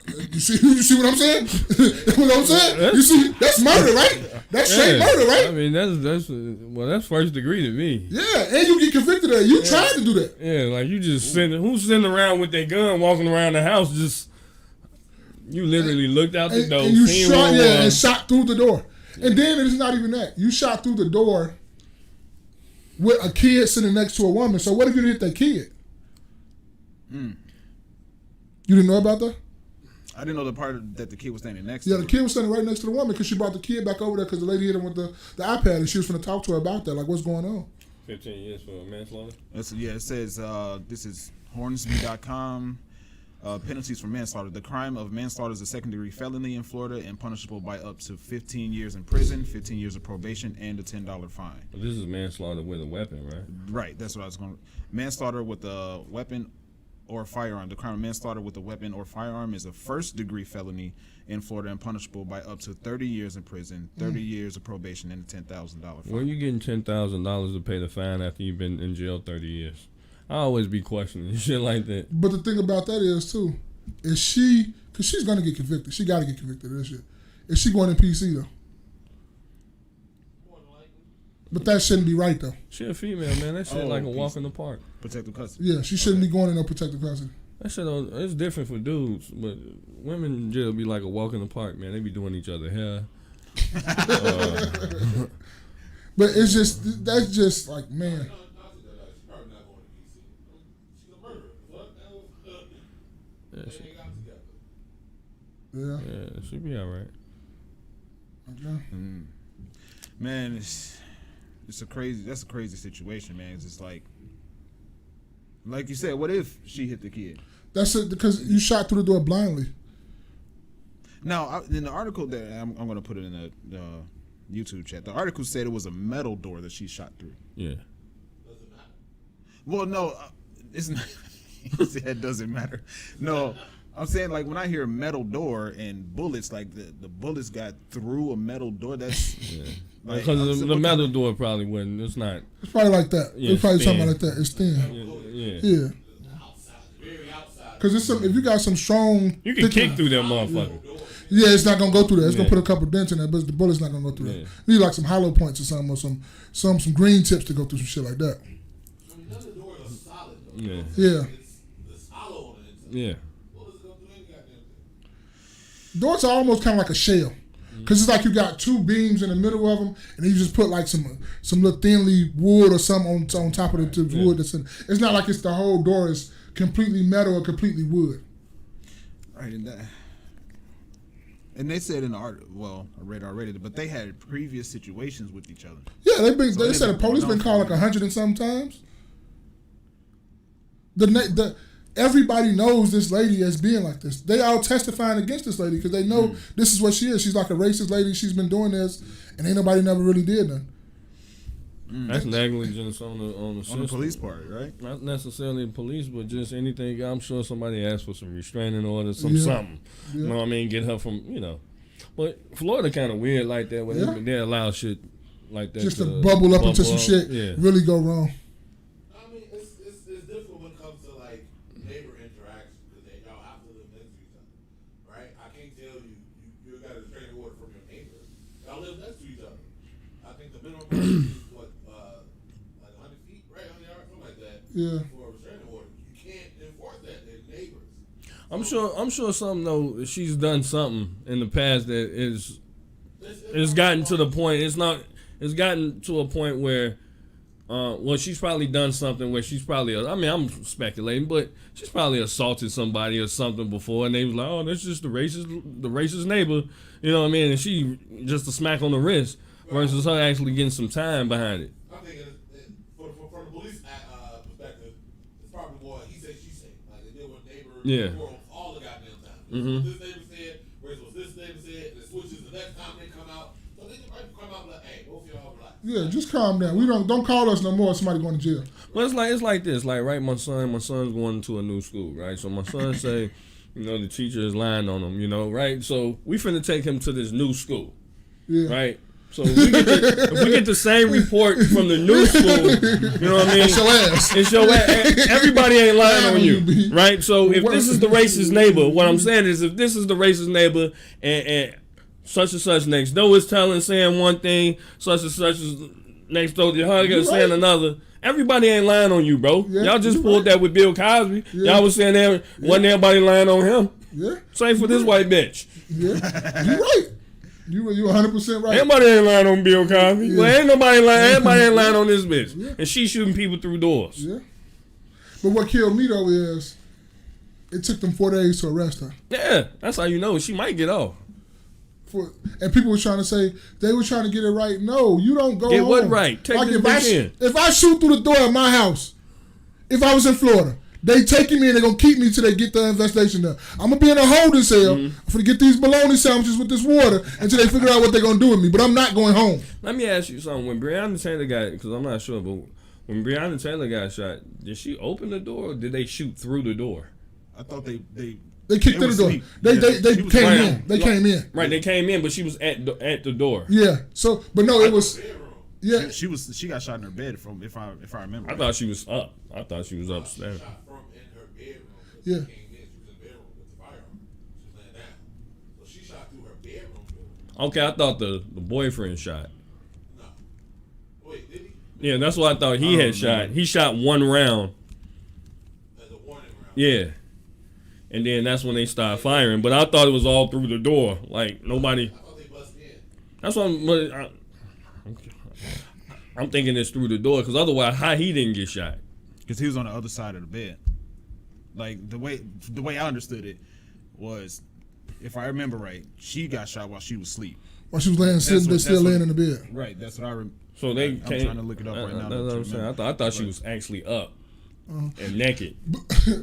You see what I'm saying? What I'm saying? You see, that's murder, right? That's straight murder, right? I mean, that's first degree to me. Yeah, and you get convicted of it. You tried to do that. Yeah, like you just who's sitting around with their gun, walking around the house, just you literally looked out the door, and you seen shot, what and shot through the door. And then it's not even that. You shot through the door with a kid sitting next to a woman. So what if you hit that kid? You didn't know about that? I didn't know the part that the kid was standing next Yeah, to. the kid was standing right next to the woman because she brought the kid back over there because the lady hit him with the iPad and she was going to talk to her about that. Like, what's going on? 15 years for manslaughter. It says this is Hornsby.com. Penalties for manslaughter. The crime of manslaughter is a second-degree felony in Florida and punishable by up to 15 years in prison, 15 years of probation, and a $10 fine. But this is manslaughter with a weapon, right? Right, that's what I was going to... Manslaughter with a weapon or firearm. The crime of manslaughter with a weapon or firearm is a first-degree felony in Florida and punishable by up to 30 years in prison, 30 years of probation, and a $10,000 fine. Where you getting $10,000 to pay the fine after you've been in jail 30 years? I always be questioning shit like that. But the thing about that is, too, is she... Because she's going to get convicted. She got to get convicted of this shit. Is she going in PC, though? But that shouldn't be right, though. She a female, man. That shit like a walk in the park. Protective custody. Yeah, she shouldn't be going in no protective custody. That shit, it's different for dudes, but women in jail be like a walk in the park, man. They be doing each other hair. But it's just, that's just like, man. Yeah. Yeah, she be all right. Okay. Man, it's a crazy situation, man. It's just like you said, what if she hit the kid? That's it, because you shot through the door blindly. Now, in the article that I'm going to put it in the YouTube chat, the article said it was a metal door that she shot through. Yeah. Does it matter? Well, no, it's not. He said it doesn't matter. No, I'm saying, like, when I hear metal door and bullets, like the bullets got through a metal door. That's like, because the metal door probably wouldn't. It's not. It's probably like that. Yeah, it's probably thin. something like that. It's thin. Yeah. Very outside. Because it's some. If you got some strong, You can kick through that motherfucker. Yeah, it's not gonna go through that. It's gonna Yeah. put a couple dents in there, but the bullet's not gonna go through Yeah. that. You need like some hollow points or something, or some green tips to go through some shit like that. I mean, none of the doors are solid, though. Yeah. Yeah. It's hollow on the inside. Yeah. What does it go through any goddamn thing? Doors are almost kind of like a shell, because it's like you got two beams in the middle of them, and then you just put like some little thinly wood or something on top of the wood. That's in. It's not like it's the whole door is completely metal or completely wood. right in that. And they said in the art, well, I read already, but they had previous situations with each other. Yeah, they So said the they've police been been known called for like 100 and some times. Everybody knows this lady as being like this. They all testifying against this lady because they know this is what she is. She's like a racist lady. She's been doing this, and ain't nobody never really did nothing. That's negligence on the system. On the police part, right? Not necessarily the police, but just anything. I'm sure somebody asked for some restraining order, something. Yeah. You know what I mean? Get her from, But Florida kind of weird like that, where they allow shit like that. Just to bubble up into some shit, Yeah. really go wrong. I mean, it's difficult when it comes to like neighbor interaction because y'all have to live next to each other, right? I can't tell you got a restraining order from your neighbor. Y'all live next to each other. I think the minimum is what like 100 feet, right, 100 yards, something like that. Yeah. For a restraining order, you can't enforce that. They're neighbors. I'm sure something though. She's done something in the past that it's gotten to the point. It's gotten to a point where. She's probably done something where she's probably, I'm speculating, but she's probably assaulted somebody or something before, and they was like, oh, that's just the racist neighbor, you know what I mean? And she just a smack on the wrist versus her actually getting some time behind it. I think from the police perspective, it's probably more he said, she said. Like they deal with neighbor quarrels all the goddamn time. This neighbor said, versus what this neighbor said, and it switches the next time they come out. So they might come out like, hey, both of y'all relax. Yeah, just calm down. We don't call us no more. Somebody going to jail. Well, it's like this, like right. My son's going to a new school, right? So my son say, the teacher is lying on him, right? So we finna take him to this new school, Yeah. right? So if we get the same report from the new school, you know what I mean? It's your ass. It's your ass. Everybody ain't lying on you, right? So if this is the racist neighbor, what I'm saying is if this is the racist neighbor and such and such next door is saying one thing, such and such is next door to her saying another. Everybody ain't lying on you, bro. Yeah, y'all just pulled that with Bill Cosby. Yeah. Y'all was saying there wasn't everybody lying on him. Yeah. Same for this white bitch. Yeah. You right. You 100% right. Everybody ain't lying on Bill Cosby. Yeah. Well, ain't nobody lying. Everybody ain't lying on this bitch. Yeah. And she shooting people through doors. Yeah. But what killed me though is it took them 4 days to arrest her. Yeah, that's how you know she might get off. And people were trying to say they were trying to get it right. No, you don't go get home. what right? Take like this bitch in. If I shoot through the door of my house, if I was in Florida, they taking me and they're gonna keep me till they get the investigation done. I'm gonna be in a holding cell. I'm gonna get these bologna sandwiches with this water until they figure out what they're gonna do with me. But I'm not going home. Let me ask you something. When Breonna Taylor got, because I'm not sure, but when Breonna Taylor got shot, did she open the door or did they shoot through the door? I thought they kicked through the door. They came in. They came in. Right, they came in, but she was at the door. Yeah. So, but no, it was. Yeah. She got shot in her bed from if I remember. I thought she was up. I thought she was upstairs. Shot from in her bedroom. Yeah. She came in. She was in the bedroom with the firearm. She was laying down. So she shot through her bedroom door. Okay, I thought the boyfriend shot. No. Wait, did he? Yeah, that's what I thought he had shot. He shot one round. As a warning round. Yeah. And then that's when they started firing. But I thought it was all through the door. Like, nobody. I thought they busted in. That's what I'm thinking it's through the door. Because otherwise, how he didn't get shot? Because he was on the other side of the bed. Like, the way I understood it was, if I remember right, she got shot while she was asleep. While she was laying, still laying in the bed. Right, that's what I remember. So they I'm came. trying to look it up right now. That's what I'm saying. I thought she was actually up and naked.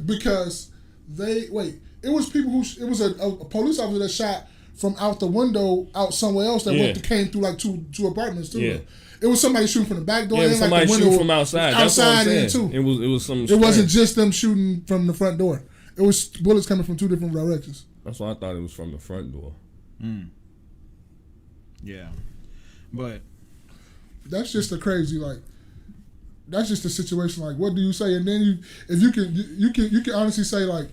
Because it was people it was a police officer that shot from out the window out somewhere else that came through like two apartments too. Yeah. It was somebody shooting from the back door. Yeah, and somebody like the window shooting from outside. That's what I'm saying. Too. It was some. It wasn't just them shooting from the front door. It was bullets coming from two different directions. That's why I thought it was from the front door. Yeah, but that's just a crazy that's just a situation. Like, what do you say? And then you can honestly say like,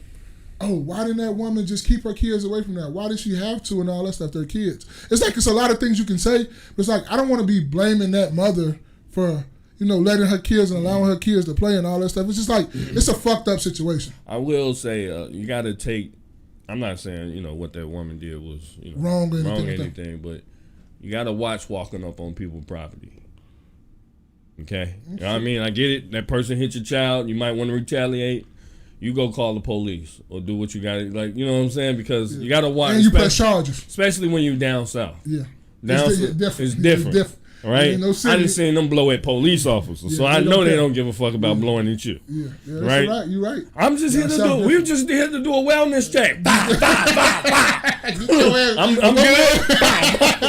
oh, why didn't that woman just keep her kids away from that? Why did she have to and all that stuff? Their kids. It's a lot of things you can say, but it's like I don't want to be blaming that mother for letting her kids and allowing her kids to play and all that stuff. It's just like it's a fucked up situation. I will say you got to take. I'm not saying what that woman did was wrong or anything, but you got to watch walking up on people's property. Okay, you know what I mean? I get it. That person hit your child. You might want to retaliate. You go call the police or do what you got to, like, you know what I'm saying? Because you got to watch. And you press charges. Especially when you're down south. Yeah. Down south, it's different. All right? No I done seen them blow at police officers, so I know they don't give a fuck about blowing at you. Yeah, that's right? You're right. I'm just here to do, we're just here to do a wellness check. I'm good.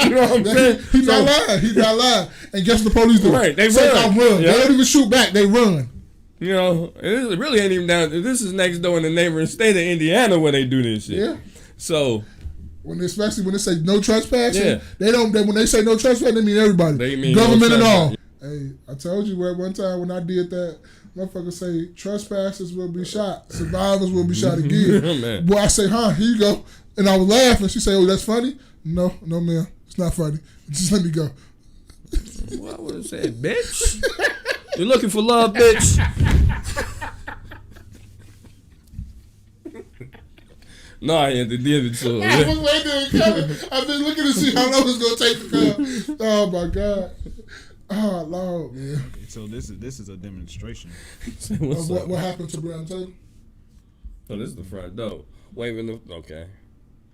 You know what I'm saying? He's not lying. And guess what the police do? Right, they run. Yeah. They don't even shoot back, they run. It really ain't even down. This is next door in the neighboring state of Indiana where they do this shit. Yeah. So, especially when they say no trespassing, when they say no trespassing, they mean everybody. They mean government no and all. Hey, I told you one time when I did that, motherfucker say trespassers will be shot, survivors will be shot again. Boy, I say, here you go. And I was laughing. She say, oh, that's funny? No, ma'am. It's not funny. Just let me go. Well, I would have said, bitch. You're looking for love, bitch. No, I had to give it to her. I was waiting. I've been looking to see how long it's gonna take to come. Oh my god. Oh Lord, man. Okay, so this is a demonstration. What happened to Breonna Taylor? So this is the front door. Okay.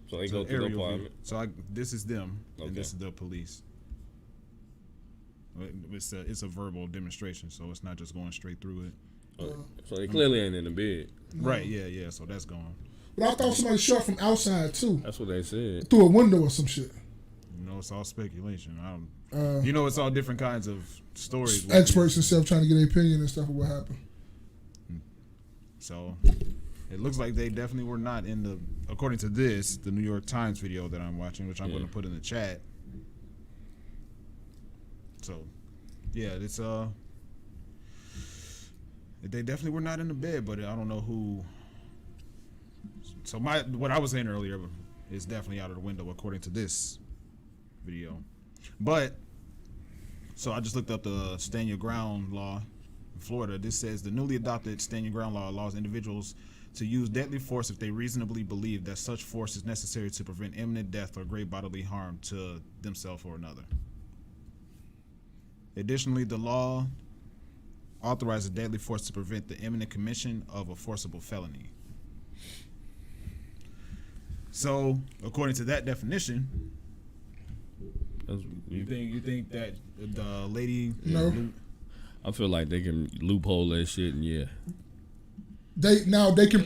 So they go to the apartment. So this is them, and Okay. this is the police. It's a verbal demonstration, so it's not just going straight through it. So they clearly ain't in the bed. Right? Yeah. So that's gone. But I thought somebody shot from outside too. That's what they said. Through a window or some shit. It's all speculation. It's all different kinds of stories. Experts and stuff trying to get an opinion and stuff of what happened. So it looks like they definitely were not in the. According to the New York Times video that I'm watching, which I'm going to put in the chat. So, yeah, it's they definitely were not in the bed, but I don't know who. So what I was saying earlier is definitely out of the window according to this video. But so I just looked up the stand your ground law in Florida. This says the newly adopted stand your ground law allows individuals to use deadly force if they reasonably believe that such force is necessary to prevent imminent death or great bodily harm to themselves or another. Additionally, the law authorizes deadly force to prevent the imminent commission of a forcible felony. So, according to that definition, you think that the lady? No. I feel like they can loophole that shit, and yeah. They can. So like you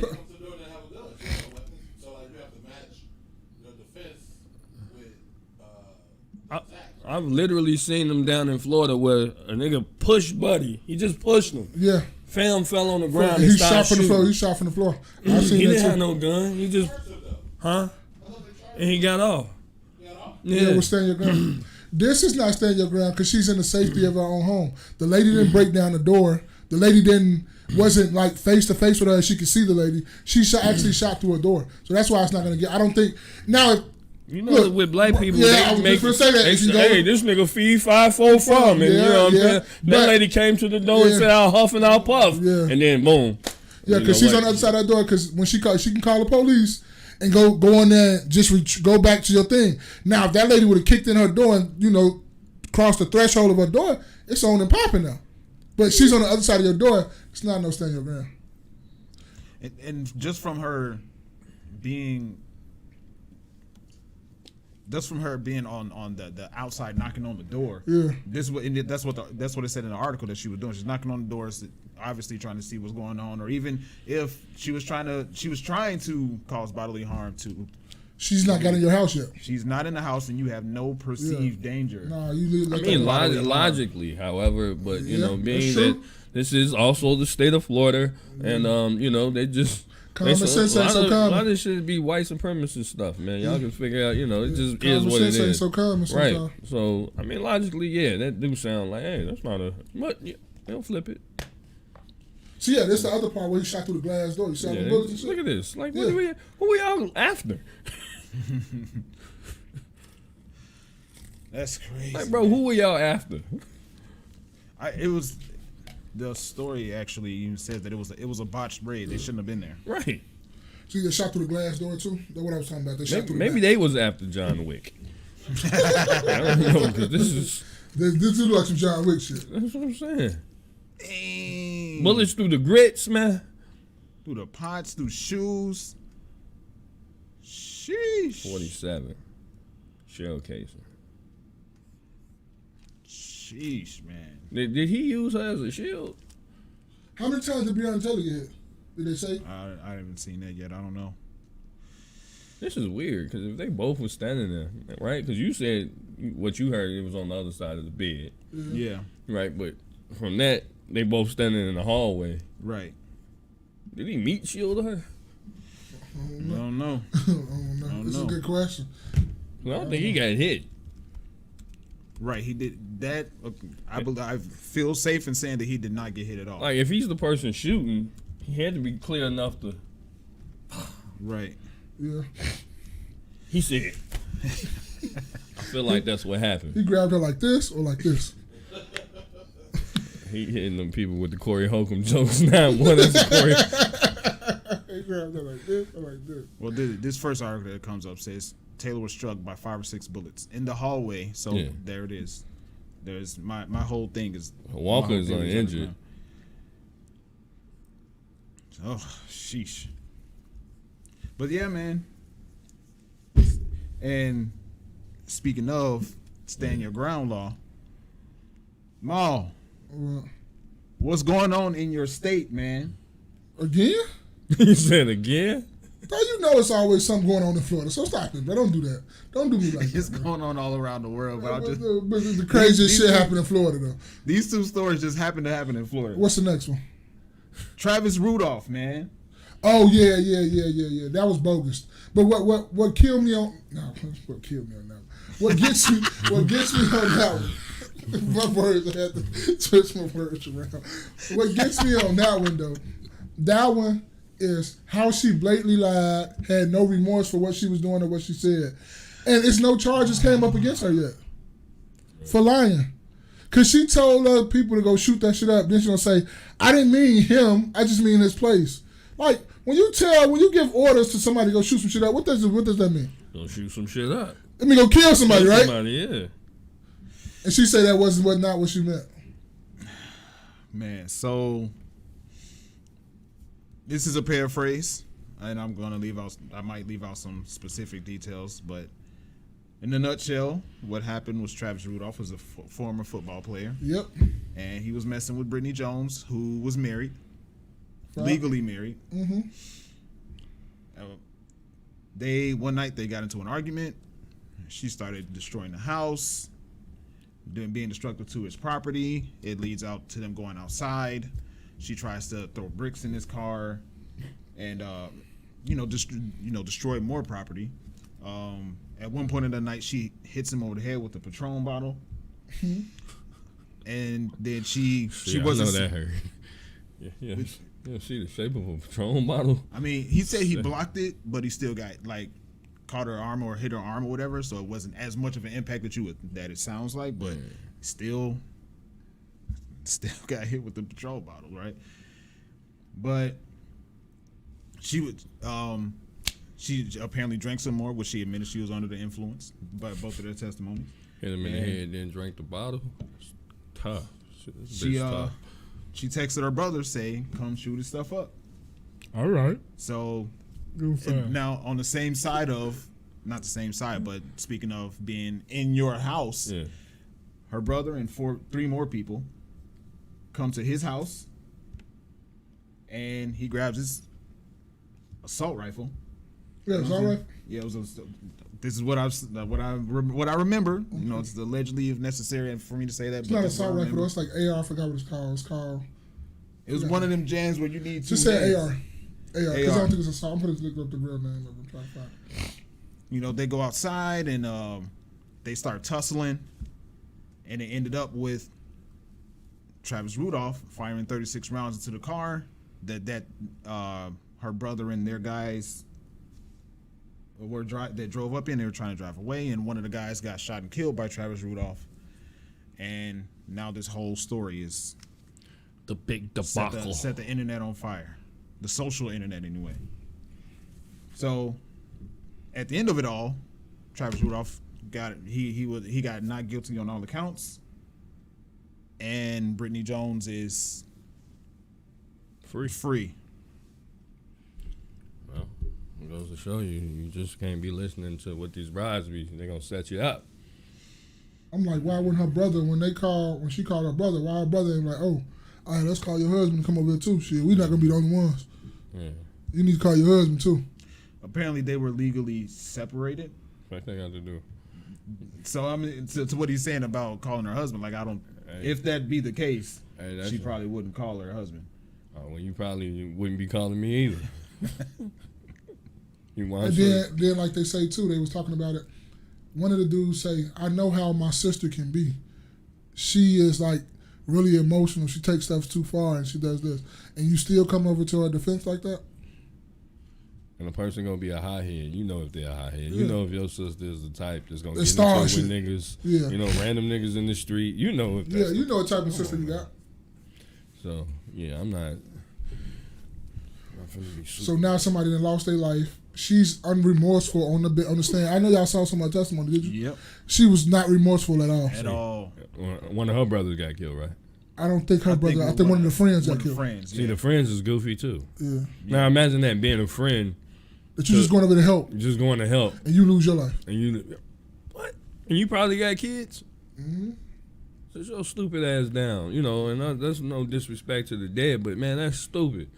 have to match your defense with attack. I've literally seen them down in Florida where a nigga pushed Buddy. He just pushed him. Yeah. Fam fell on the ground. He and shot started from the floor. shooting. He shot from the floor. I seen He that didn't have too. no gun. He just, huh? And he got off. Yeah, we'll stand your ground. This is not stand your ground because she's in the safety of her own home. The lady didn't break down the door. The lady wasn't like face to face with her. She could see the lady. She actually shot through a door. So that's why it's not gonna get. I don't think now. You know, with black people, yeah, I they was make just gonna say that. they If you say, go- hey, this nigga feed 5-4 from, and you know what I'm saying. That lady came to the door and said, "I'll huff and I'll puff," and then boom. Yeah, because she's on the other side of that door. Because when she can call the police and go on there and just go back to your thing. Now, if that lady would have kicked in her door and crossed the threshold of her door, it's on and popping now. But she's on the other side of your door. It's not no stand your ground. And just from her being on the outside knocking on the door. Yeah. That's what it said in the article that she was doing. She's knocking on the doors, obviously trying to see what's going on, or even if she was trying to cause bodily harm to. She's not got in your house yet. She's not in the house, and you have no perceived danger. Nah, you I mean, logically, however, but being that this is also the state of Florida, and they just. Common sense ain't so A common. lot of this should be white supremacist stuff, man. Y'all can figure out, it just Common is what it sense ain't is. so common Right. sometimes. So, I mean, logically, yeah, that do sound like, hey, that's not a. But yeah, they'll flip it. So yeah, that's the other part where he shot through the glass door. You saw the bullets and shit. Look at this. Like, Yeah. who we all after? That's crazy. Like, bro, who are y'all after? The story actually even says that it was a botched raid. They shouldn't have been there. Right. So they shot through the glass door too. That's what I was talking about. They shot through. Maybe they was after John Wick. I don't know, because this is like some John Wick shit. That's what I'm saying. Dang. Bullets through the grits, man. Through the pots, through shoes. Sheesh. 47. Shell casing. Sheesh, man. Did he use her as a shield? How many times did Breonna Taylor get hit? Did they say? I haven't seen that yet. I don't know. This is weird, because if they both were standing there, right? Because you said what you heard, it was on the other side of the bed. Yeah. Right, but from that, they both standing in the hallway. Right. Did he meat shield her? I don't know. I don't know. This is a good question. Well, I don't think he got hit. Right, he did that. I feel safe in saying that he did not get hit at all. Like, if he's the person shooting, he had to be clear enough to. Right. Yeah. He said. I feel like that's what happened. He grabbed her like this or like this. He hitting them people with the Corey Holcomb jokes now. What is Corey? He grabbed her like this or like this. Well, this first article that comes up says Taylor was struck by 5 or 6 bullets in the hallway. So Yeah. there it is. There's my whole thing is Walker is uninjured. Oh, sheesh. But yeah, man. And speaking of stand your ground law, Maul, what's going on in your state, man? Again? You said again? Now you know it's always something going on in Florida, so stop it, bro. Don't do that. Don't do me like that. It's going on all around the world, but But the craziest shit happened in Florida, though. these 2 stories just happen to happen in Florida. What's the next one? Travis Rudolph, man. Oh yeah. That was bogus. But what killed me on what killed me on that? What gets me on that one? My words, I had to twist my words around. What gets me on that one, though, that one is how she blatantly lied, had no remorse for what she was doing or what she said. And it's no charges came up against her yet for lying. Because she told other people to go shoot that shit up. Then she gonna say, I didn't mean him, I just mean his place. Like, when you give orders to somebody to go shoot some shit up, what does that mean? Go shoot some shit up. I mean, go kill somebody, right? Yeah. And she said that was not what she meant. Man, so this is a paraphrase, and I might leave out some specific details, but in a nutshell, what happened was Travis Rudolph was a former football player. Yep. And he was messing with Brittany Jones, who was married, Right. legally married. Mm-hmm. One night they got into an argument. She started destroying the house, being destructive to his property. It leads out to them going outside. She tries to throw bricks in his car, and destroy more property. At one point in the night, she hits him over the head with a Patron bottle, and then she wasn't. I know that hurt. Yeah. Yeah, see the shape of a Patron bottle. I mean, he said he blocked it, but he still got caught her arm or hit her arm or whatever, so it wasn't as much of an impact that it sounds like, but still got hit with the Patron bottle, right? But she apparently drank some more, which she admitted she was under the influence by both of their testimonies. Hit him in the head, then drank the bottle. It's tough. Tough. She texted her brother saying, "Come shoot his stuff up." All right. So now on the same side of, not the same side, but speaking of being in your house, her brother and three more people come to his house, and he grabs his assault rifle. Yeah, assault rifle. Yeah, it was. This is what I remember. You know, it's allegedly, if necessary, for me to say that. It's not assault rifle though. It's like AR. I forgot what it's called. It was one of them jams where you need. Just say AR. Because I don't think it's assault. I'm putting to look up the real name of it. Try to find it. You know, they go outside and they start tussling, and it ended up with Travis Rudolph firing 36 rounds into the car that her brother and their guys that drove up in. They were trying to drive away, and one of the guys got shot and killed by Travis Rudolph. And now this whole story is the big debacle. Set the internet on fire, the social internet anyway. So at the end of it all, Travis Rudolph got not guilty on all accounts, and Brittany Jones is free. Well, it goes to show you just can't be listening to what these brides be. They're gonna set you up. I'm like, why wouldn't her brother, when she called her brother, why her brother ain't like, oh, all right, let's call your husband to come over here too. Shit, we not gonna be the only ones. Yeah. You need to call your husband too. Apparently they were legally separated. What they got to do? So I mean, to what he's saying about calling her husband, like if that be the case, she probably wouldn't call her husband. Well, you probably wouldn't be calling me either. And then like they say too, they was talking about it. One of the dudes say, I know how my sister can be. She is like really emotional. She takes stuff too far and she does this. And you still come over to her defense like that? And a person gonna be a hothead. You know if they're a hothead. You know if your sister is the type that's gonna get into with niggas. Yeah. You know, random niggas in the street. You know if that's you know what type of sister you got. So yeah, I'm not finna be So now somebody that lost their life. She's unremorseful on the stand. I know y'all saw some of her testimony, did you? Yep. She was not remorseful at all. At all. One of her brothers got killed, right? I don't think her brother. I think one of the friends got killed. See, the friends is goofy too. Yeah. Now imagine that being a friend. That you just going over to help. Just going to help. And you lose your life. And what? And you probably got kids? Mm-hmm. Sit your stupid ass down. You know, and that's no disrespect to the dead, but man, that's stupid.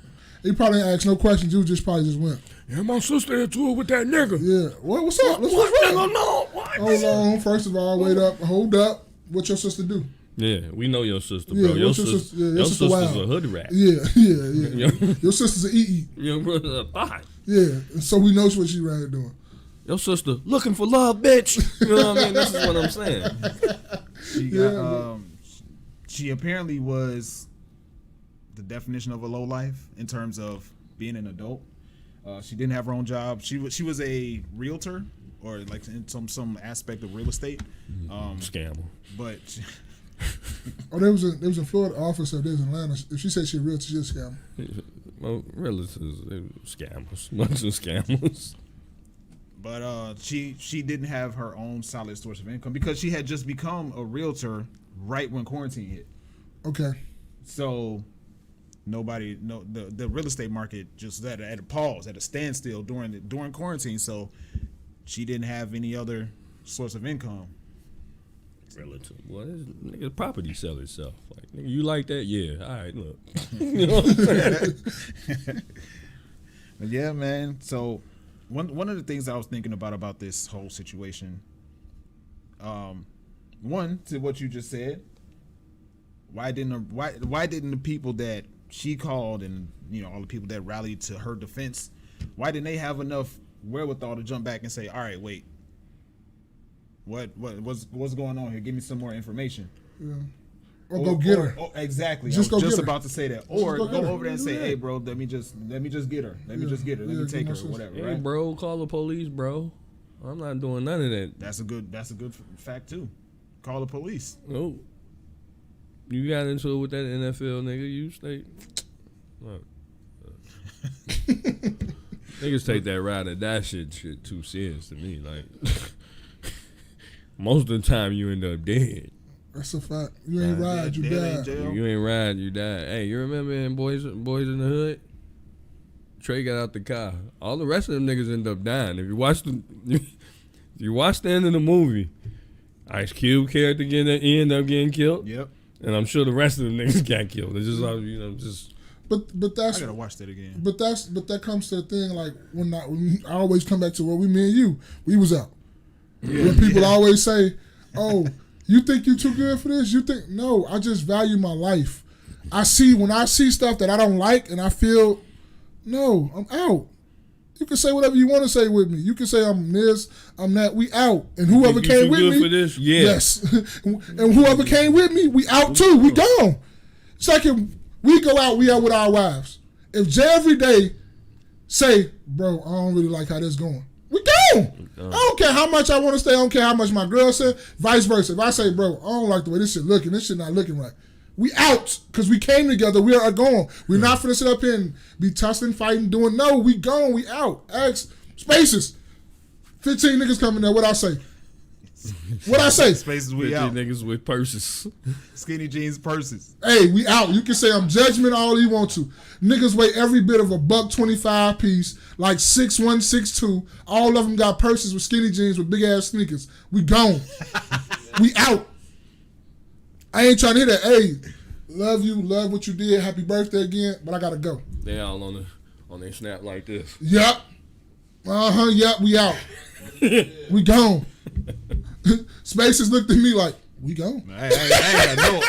He probably didn't ask no questions. You probably just went. Yeah, my sister into it with that nigga. Yeah. What's up? What's wrong? No. Hold on. First of all, wait up. Hold up. What your sister do? Yeah, we know your sister, bro. Your sister's a hood rat. Yeah. Your sister's an EE. Your brother's a thought. Yeah, so we know what she right here doing. Your sister looking for love, bitch. You know what I mean? This is what I'm saying. She got she apparently was the definition of a lowlife in terms of being an adult. She didn't have her own job. She was a realtor or like in some aspect of real estate. Scammer. But there was a Florida officer that was in Atlanta. If she said she real, she's a scammer. Well, relatives, they scammers, bunch of scammers. But she didn't have her own solid source of income because she had just become a realtor right when quarantine hit. Okay. So the real estate market just at a pause, at a standstill during quarantine. So she didn't have any other source of income. Relative. Well, this nigga property sell itself. Like, nigga, you like that? Yeah. All right, look. You know what I'm saying? But yeah, man. So one of the things I was thinking about this whole situation, one, to what you just said, why didn't the people that she called and all the people that rallied to her defense, why didn't they have enough wherewithal to jump back and say, all right, wait, what's going on here? Give me some more information. Yeah. Or go get her. Exactly. Just I was go just get her. about to say that. Or Just go go over there and say, yeah. hey, bro, let me just get her. Let me just get her. Let me take her or whatever. Hey, Right? bro, call the police, bro. I'm not doing none of that. That's a good fact too. Call the police. No. You got into it with that NFL nigga. You stay. Look. Niggas take that ride or die shit too serious to me. Like, most of the time you end up dead. That's a fact. You ain't ride, you died. You ain't ride, you died. Hey, you remember in Boys in the Hood? Trey got out the car. All the rest of them niggas end up dying. If you watch the end of the movie, Ice Cube character end up getting killed. Yep. And I'm sure the rest of the niggas got killed. It's just just. But that's I gotta watch that again. But that comes to the thing, like when I always come back to where me and you, we was out. When people always say, "Oh, you think you too good for this?" You think no, I just value my life. When I see stuff that I don't like and I feel, no, I'm out. You can say whatever you want to say with me. You can say I'm this, I'm that. We out, and whoever came with me, for this? Yeah. yes, and whoever came with me, we out too. We gone. It's like if we go out, we out with our wives. If Jay every day say, "Bro, I don't really like how this going," we gone. I don't care how much I want to stay. I don't care how much my girl said. Vice versa. If I say, "Bro, I don't like the way this shit looking. This shit not looking right," we out because we came together. We are gone. We're not finna sit up here and be tussling, fighting, doing. No, we gone. We out. Ask Spaces. 15 niggas coming there. What I say? What I say? Spaces, we out. Niggas with purses. Skinny jeans, purses. Hey, we out. You can say I'm judgment all you want to. Niggas weigh every bit of a $1.25 piece, like 6'1", 6'2". All of them got purses with skinny jeans with big ass sneakers. We gone. We out. I ain't trying to hear that. Hey, love you, love what you did. Happy birthday again, but I gotta go. They all on their snap like this. Yep. Yep. We out. We gone. Spaces looked at me like, we gone. I know.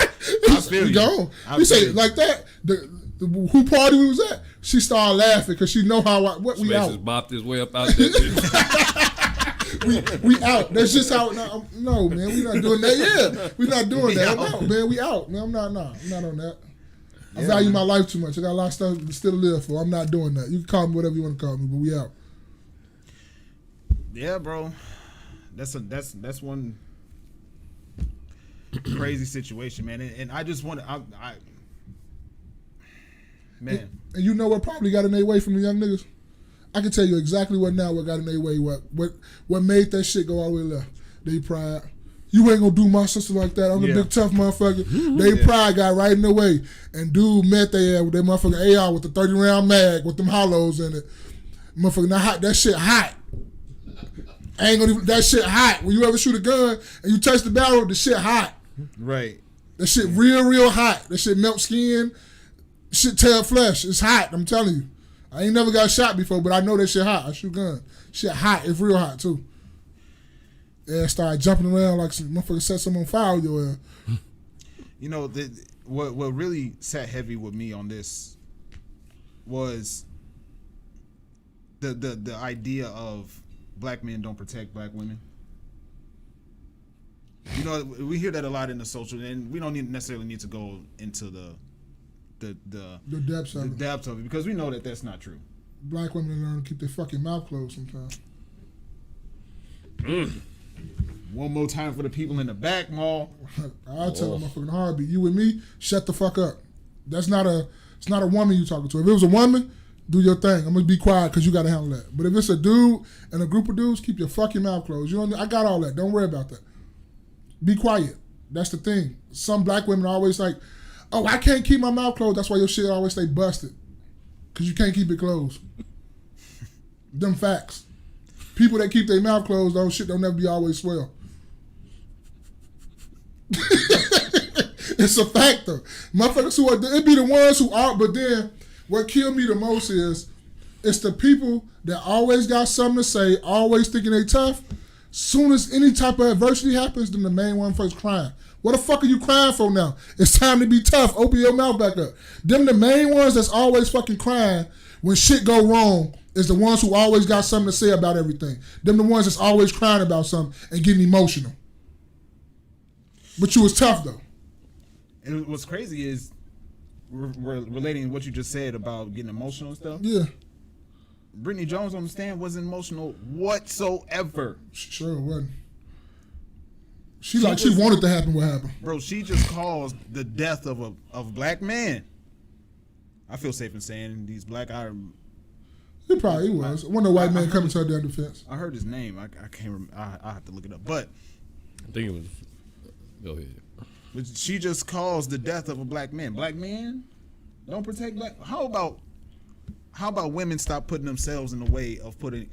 I feel we you. gone. I You feel say you. like that. The who party we was at? She started laughing because she know how we Spaces out. bopped his way up out there. We out. That's just how. No, man, we not doing that. Yeah, we not doing that. I'm out, man. We out, man. I'm not on that. I value my life too much. I got a lot of stuff to still live for. I'm not doing that. You can call me whatever you want to call me, but we out. Yeah, bro. That's one crazy situation, man. And I just want to, man. And you know what probably got in their way from the young niggas? I can tell you exactly what got in their way. What made that shit go all the way left? They pride. You ain't gonna do my sister like that. I'm the big tough motherfucker. They pride got right in the way. And dude met their ass with their motherfucking AR with the 30-round mag with them hollows in it. Motherfucker, that shit hot. I ain't gonna even, that shit hot. When you ever shoot a gun and you touch the barrel, the shit hot. Right. That shit real hot. That shit melt skin. Shit tear flesh. It's hot, I'm telling you. I ain't never got shot before, but I know that shit hot. I shoot gun. Shit hot. It's real hot too. Yeah, started jumping around like some motherfucker set someone on fire with your ass. You know, what really sat heavy with me on this was the idea of black men don't protect black women. You know, we hear that a lot in the social, and we don't necessarily need to go into the depths of it. depth of it because we know that that's not true. Black women learn to keep their fucking mouth closed sometimes. One more time for the people in the back, Maul. I'll tell them motherfucking heartbeat. You with me? Shut the fuck up. It's not a woman you talking to. If it was a woman, do your thing. I'm gonna be quiet because you gotta handle that. But if it's a dude and a group of dudes, keep your fucking mouth closed. You know, I got all that. Don't worry about that. Be quiet. That's the thing. Some black women are always like, oh, I can't keep my mouth closed. That's why your shit always stay busted. Because you can't keep it closed. Them facts. People that keep their mouth closed, those shit don't never be always swell. It's a fact though. Motherfuckers who are, it be the ones who are, but then what killed me the most is it's the people that always got something to say, always thinking they tough. Soon as any type of adversity happens, then the main one first crying. What the fuck are you crying for now? It's time to be tough. Open your mouth back up. Them the main ones that's always fucking crying when shit go wrong is the ones who always got something to say about everything. Them the ones that's always crying about something and getting emotional. But you was tough though. And what's crazy is we're relating what you just said about getting emotional and stuff. Yeah. Brittany Jones on the stand wasn't emotional whatsoever. Sure wasn't. She wanted to happen what happened. Bro, she just caused the death of a black man. I feel safe in saying these black He probably was. When the white man coming to her damn defense. I heard his name. I can't remember. I have to look it up. But I think it was. Go ahead. But she just caused the death of a black man. Black men don't protect black. How about women stop putting themselves in the way of putting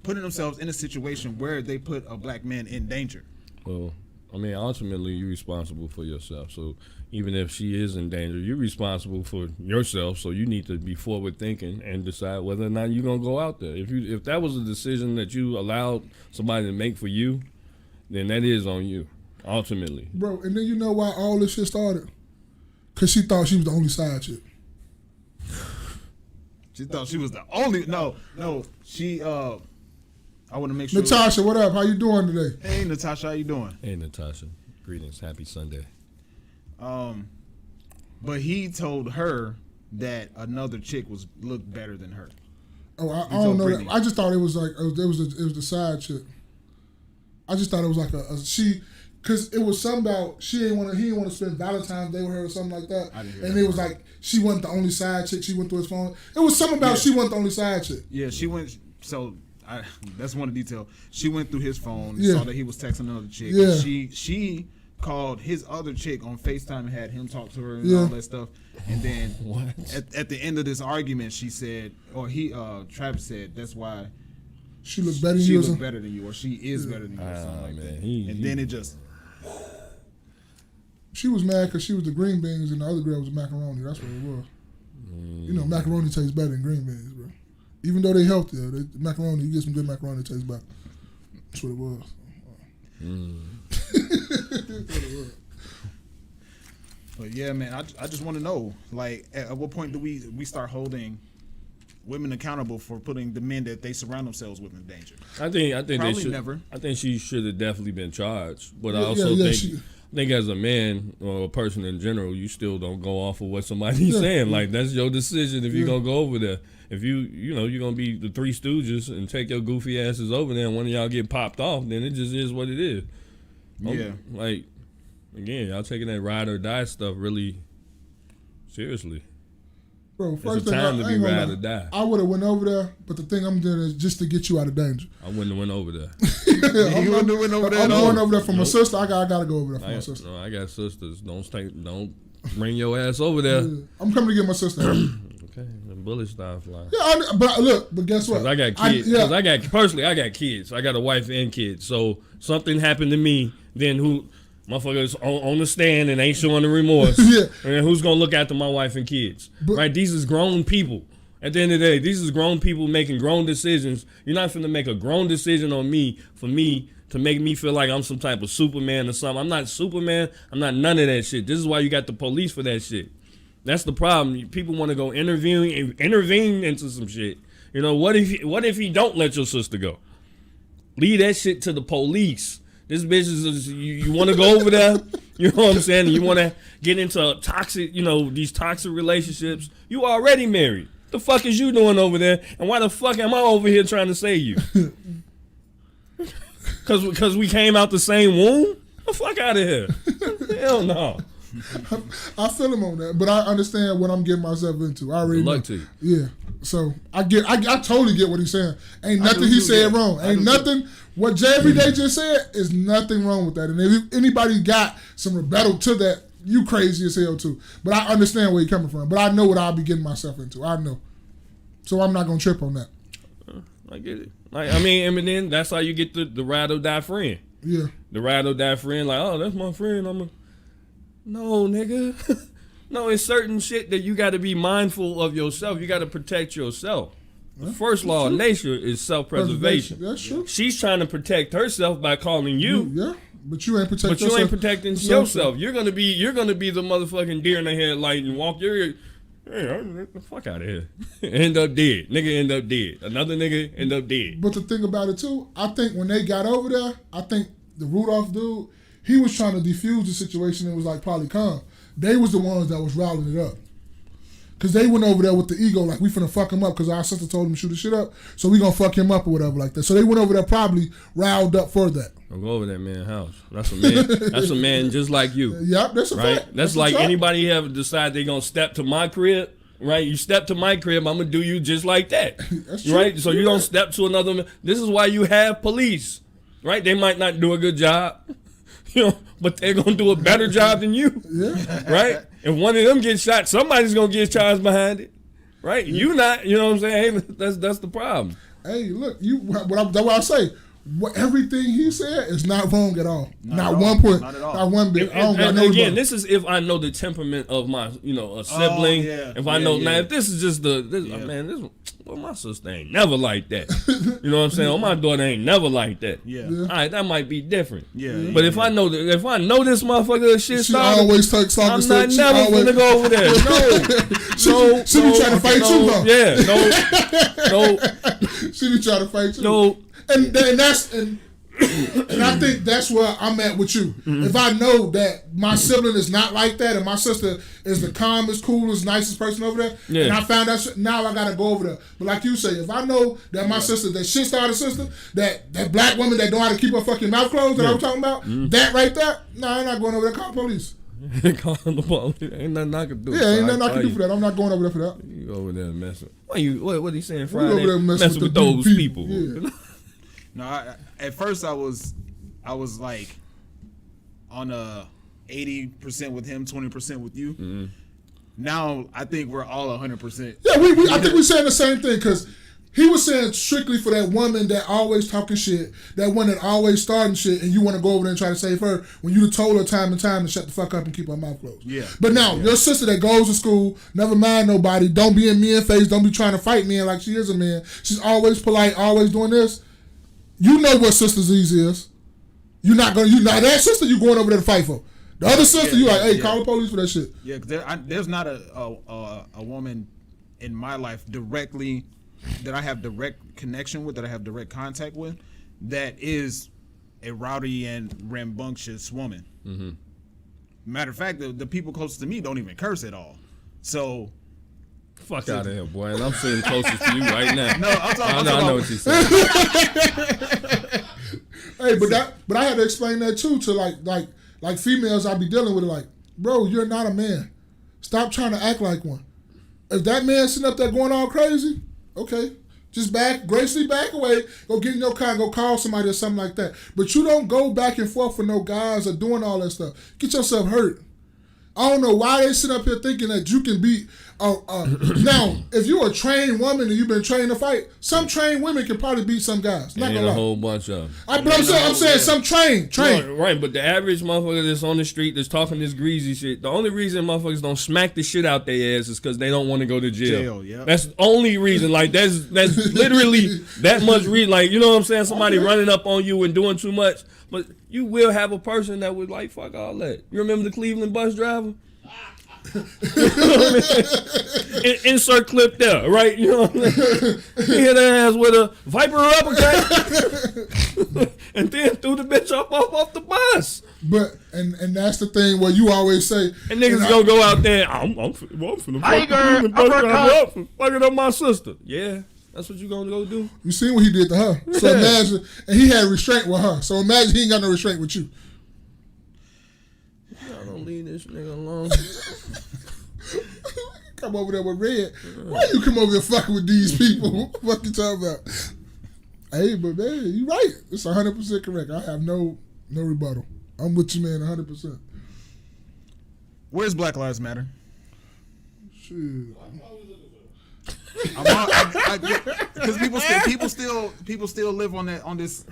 themselves in a situation where they put a black man in danger? Well, I mean, ultimately, you're responsible for yourself. So even if she is in danger, you're responsible for yourself. So you need to be forward thinking and decide whether or not you're gonna go out there. If that was a decision that you allowed somebody to make for you, then that is on you, ultimately. Bro, and then you know why all this shit started? Because she thought she was the only side chick. She thought she was the only. No. She. I want to make sure. Natasha, what up? How you doing today? Hey, Natasha, how you doing? Hey, Natasha. Greetings. Happy Sunday. But he told her that another chick looked better than her. Oh, I don't know that. I just thought it was like it was the side chick. I just thought it was like a she. Cause it was something about he didn't want to spend Valentine's Day with her or something like that. And it was like she wasn't the only side chick. She went through his phone. It was something about she wasn't the only side chick. Yeah, she went. So that's one detail. She went through his phone, and saw that he was texting another chick. Yeah. She called his other chick on FaceTime and had him talk to her and all that stuff. And then at the end of this argument, she said, or Travis said, that's why she looked better than you. She looked better than you, or she is better than you, or something like that. Then it just. She was mad because she was the green beans and the other girl was the macaroni. That's what it was. You know, macaroni tastes better than green beans, bro. Even though they healthier, macaroni, you get some good macaroni that tastes better. That's what it was. That's what it was. But yeah, man, I just want to know, like, at what point do we start holding women accountable for putting the men that they surround themselves with in danger? I think Probably they should. Never. I think she should have definitely been charged. But I also think as a man or a person in general, you still don't go off of what somebody's saying. Like, that's your decision if you're gonna go over there. If you're gonna be the Three Stooges and take your goofy asses over there and one of y'all get popped off, then it just is what it is. Yeah. Like, again, y'all taking that ride or die stuff really seriously. Bro, first it's a time to be ride or die. I would have went over there, but the thing I'm doing is just to get you out of danger. I wouldn't have went over there. You wouldn't have went over there. I'm going over there for my sister. I gotta go over there for my sister. No, I got sisters. Don't bring your ass over there. Yeah. I'm coming to get my sister. Okay, the bullets start flying. Yeah, but guess what? Because I got kids. I got kids. I got a wife and kids. So something happened to me, then who? Motherfuckers on the stand and ain't showing the remorse. Yeah. And who's gonna look after my wife and kids? Right? These is grown people. At the end of the day, these is grown people making grown decisions. You're not finna make a grown decision on me for me to make me feel like I'm some type of Superman or something. I'm not Superman. I'm not none of that shit. This is why you got the police for that shit. That's the problem. People want to go intervene into some shit. You know, what if he don't let your sister go? Leave that shit to the police. This bitch is you want to go over there. You know what I'm saying? You want to get into toxic, these toxic relationships. You already married. The fuck is you doing over there? And why the fuck am I over here trying to save you? Cause we came out the same womb? The fuck out of here. Hell no. I feel him on that, but I understand what I'm getting myself into. I already Luck know. to you. Yeah. So I totally get what he's saying. Ain't nothing he said wrong. Ain't nothing. What Jay Everyday just said is nothing wrong with that. And if anybody got some rebuttal to that, you crazy as hell too. But I understand where you're coming from. But I know what I'll be getting myself into. I know. So I'm not gonna trip on that. I get it. And then that's how you get the ride or die friend. Yeah. The ride or die friend, like, oh, that's my friend. No, nigga. No, it's certain shit that you got to be mindful of yourself. You got to protect yourself. The first law of nature is self-preservation. That's true. She's trying to protect herself by calling you. Yeah, but you ain't protecting. But you ain't protecting yourself. You're gonna be the motherfucking deer in the headlight and walk your. Hey, get the fuck out of here. End up dead. Nigga end up dead. Another nigga end up dead. But the thing about it too, I think when they got over there, I think the Rudolph dude, he was trying to defuse the situation and was like probably calm. They was the ones that was riling it up. Because they went over there with the ego, like, we finna fuck him up because our sister told him to shoot the shit up, so we gonna fuck him up or whatever like that. So they went over there probably riled up for that. Don't go over that man's house. That's a man. That's a man just like you. Yep, that's a right? fact. That's like anybody ever decide they gonna step to my crib, right? You step to my crib, I'm gonna do you just like that. That's true. Right? So you don't step to another man. This is why you have police, right? They might not do a good job, but they're gonna do a better job than you. Yeah. Right? If one of them gets shot, somebody's gonna get charged behind it. Right? Yeah. You not, you know what I'm saying? Hey, that's the problem. Hey, look, that's what I say. Everything he said is not wrong at all. Not one point. Not at all. Not one bit. Again, this is if I know the temperament of my, a sibling. If I know now, if this is just my sister ain't never like that. You know what I'm saying? Or my daughter ain't never like that. Yeah. All right, that might be different. Yeah. But if I know this motherfucker shit started, always takes I'm not never gonna go over there. No. She be trying to fight you, huh? Yeah. No. She be trying to fight you. No. And I think that's where I'm at with you. Mm-hmm. If I know that my sibling is not like that, and my sister is the calmest, coolest, nicest person over there, and I found out now I gotta go over there. But like you say, if I know that my sister, that shit started sister, that black woman that don't know how to keep her fucking mouth closed, that I'm talking about, that right there, I'm not going over there. Call the police. Calling the police. Ain't nothing I can do. Yeah, ain't nothing I can do for that. I'm not going over there for that. You go over there and messing. What he saying Friday? Over there messing with those people. Yeah. No, at first I was like on a 80% with him, 20% with you. Mm-hmm. Now I think we're all 100%. Yeah, I think we're saying the same thing because he was saying strictly for that woman that always talking shit, that one that always starting shit, and you want to go over there and try to save her when you told her time and time to shut the fuck up and keep her mouth closed. Yeah. But now your sister that goes to school, never mind nobody, don't be in men face, don't be trying to fight men like she is a man. She's always polite, always doing this. You know what Sister Z's is. You're not that sister you going over there to fight for. The other sister, you like, hey, call the police for that shit. Yeah, there's not a woman in my life directly that I have direct connection with, that I have direct contact with, that is a rowdy and rambunctious woman. Mm-hmm. Matter of fact, the people closest to me don't even curse at all. So. Fuck out of here, boy. And I'm sitting closest to you right now. No, I know what you're saying. Hey, but I had to explain that too to like females I be dealing with. Like, bro, you're not a man. Stop trying to act like one. If that man sitting up there going all crazy, okay, just gracefully back away. Go get in your car and go call somebody or something like that. But you don't go back and forth with no guys or doing all that stuff. Get yourself hurt. I don't know why they sit up here thinking that you can beat. Now, if you're a trained woman and you've been trained to fight, some trained women can probably beat some guys. Not gonna lie. A whole bunch of them. But I'm saying some trained. Right, but the average motherfucker that's on the street that's talking this greasy shit, the only reason motherfuckers don't smack the shit out their ass is because they don't want to go to jail. Yeah. That's the only reason. Like, that's literally that much reason. Like, you know what I'm saying? Somebody running up on you and doing too much. But you will have a person that would like, fuck all that. You remember the Cleveland bus driver? Insert clip there, right? You know what I mean? Hit her ass with a Viper uppercut, and then threw the bitch off the bus. But and that's the thing where you always say, and niggas gonna go out there. I'm finna fucking up my sister. Yeah, that's what you gonna go do. You seen what he did to her. So imagine, and he had restraint with her. So imagine he ain't got no restraint with you. Y'all don't leave this nigga alone. Come over there with Red. Why you come over here fucking with these people? What you talking about? Hey, but man, you right. It's 100% correct. I have no rebuttal. I'm with you, man, 100%. Where's Black Lives Matter? Shit. Because people still live on this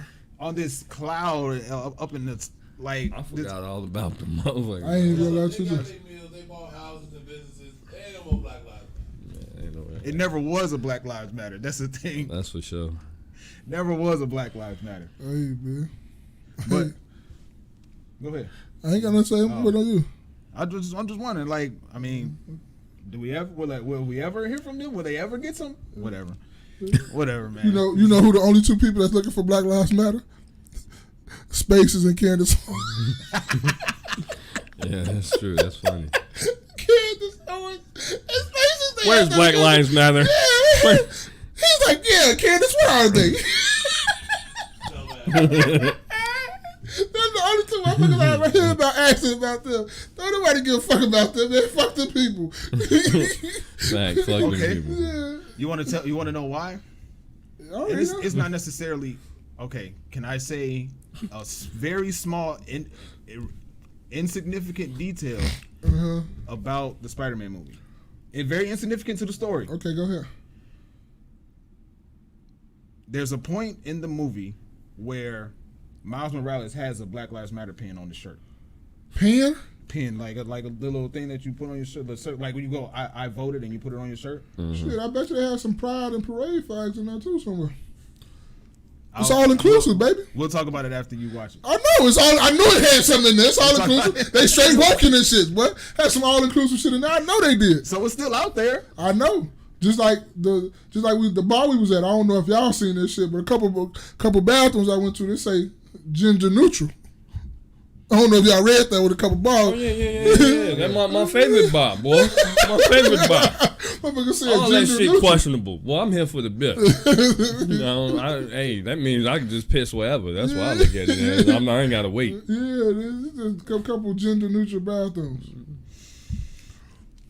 cloud up in this like. I forgot all about the motherfucker. I ain't realize They you got did. their meals, they bought houses and businesses. They ain't no more Black Lives Matter. It never was a Black Lives Matter. That's the thing. That's for sure. Never was a Black Lives Matter. Hey, man. But go ahead. I ain't got nothing to say. What on you? I'm just wondering. Like, I mean, will we ever hear from them? Will they ever get some? Whatever, man. You know who the only two people that's looking for Black Lives Matter? Spaces and Candace. Yeah, that's true. That's funny. Candace Owens and Spaces. Where's Black Lives Matter? Yeah. He's like, yeah, Candace, where are they? That's the only two motherfuckers I ever hear about asking about them. Don't nobody give a fuck about them, man. Fuck them people. Fact, fuck them people. Yeah. You want to know why? It's not necessarily okay. Can I say a very small, insignificant detail about the Spider-Man movie? It's very insignificant to the story. Okay, go ahead. There's a point in the movie where Miles Morales has a Black Lives Matter pin on his shirt. Pin, like a little thing that you put on your shirt. Like when you go, I voted, and you put it on your shirt. Mm-hmm. Shit, I bet you they have some pride and parade flags in there too somewhere. It's all inclusive, baby. We'll talk about it after you watch it. I know it's all. I knew it had something in there. It's all inclusive. They straight woking and shit. What had some all inclusive shit in there? I know they did. So it's still out there. I know. Just like the bar we was at. I don't know if y'all seen this shit, but a couple bathrooms I went to, they say gender neutral. I don't know if y'all read that with a couple bars. Oh, yeah. That's my favorite bar, boy. My favorite bar. All that shit neutral. Questionable. Well, I'm here for the bit. Hey, that means I can just piss wherever. That's why I look at it as. I ain't got to wait. Yeah, there's a couple gender neutral bathrooms.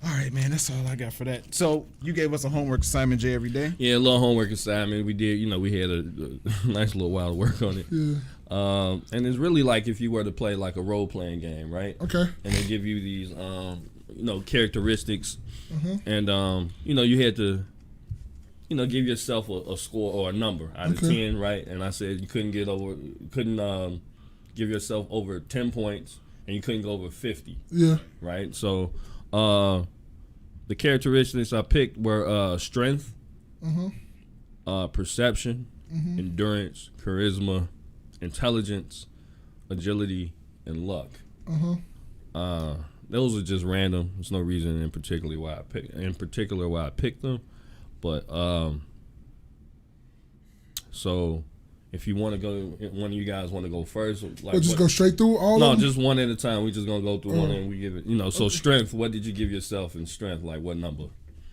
All right, man, that's all I got for that. So you gave us a homework assignment, Jay, every day? Yeah, a little homework assignment. We did, we had a nice little while to work on it. Yeah. And it's really like if you were to play like a role-playing game, right? Okay. And they give you these, characteristics. And, you had to, give yourself a score or a number out of 10, right? And I said you couldn't give yourself over 10 points, and you couldn't go over 50. Yeah. Right? So, the characteristics I picked were strength, perception, endurance, charisma, intelligence, agility, and luck. Those are just random. There's no reason in particular why I picked them. But so if you want to go, one of you guys want to go first, like go straight through all. No, of them? just one at a time. We just gonna go through one and we give it. So strength. What did you give yourself in strength? Like what number?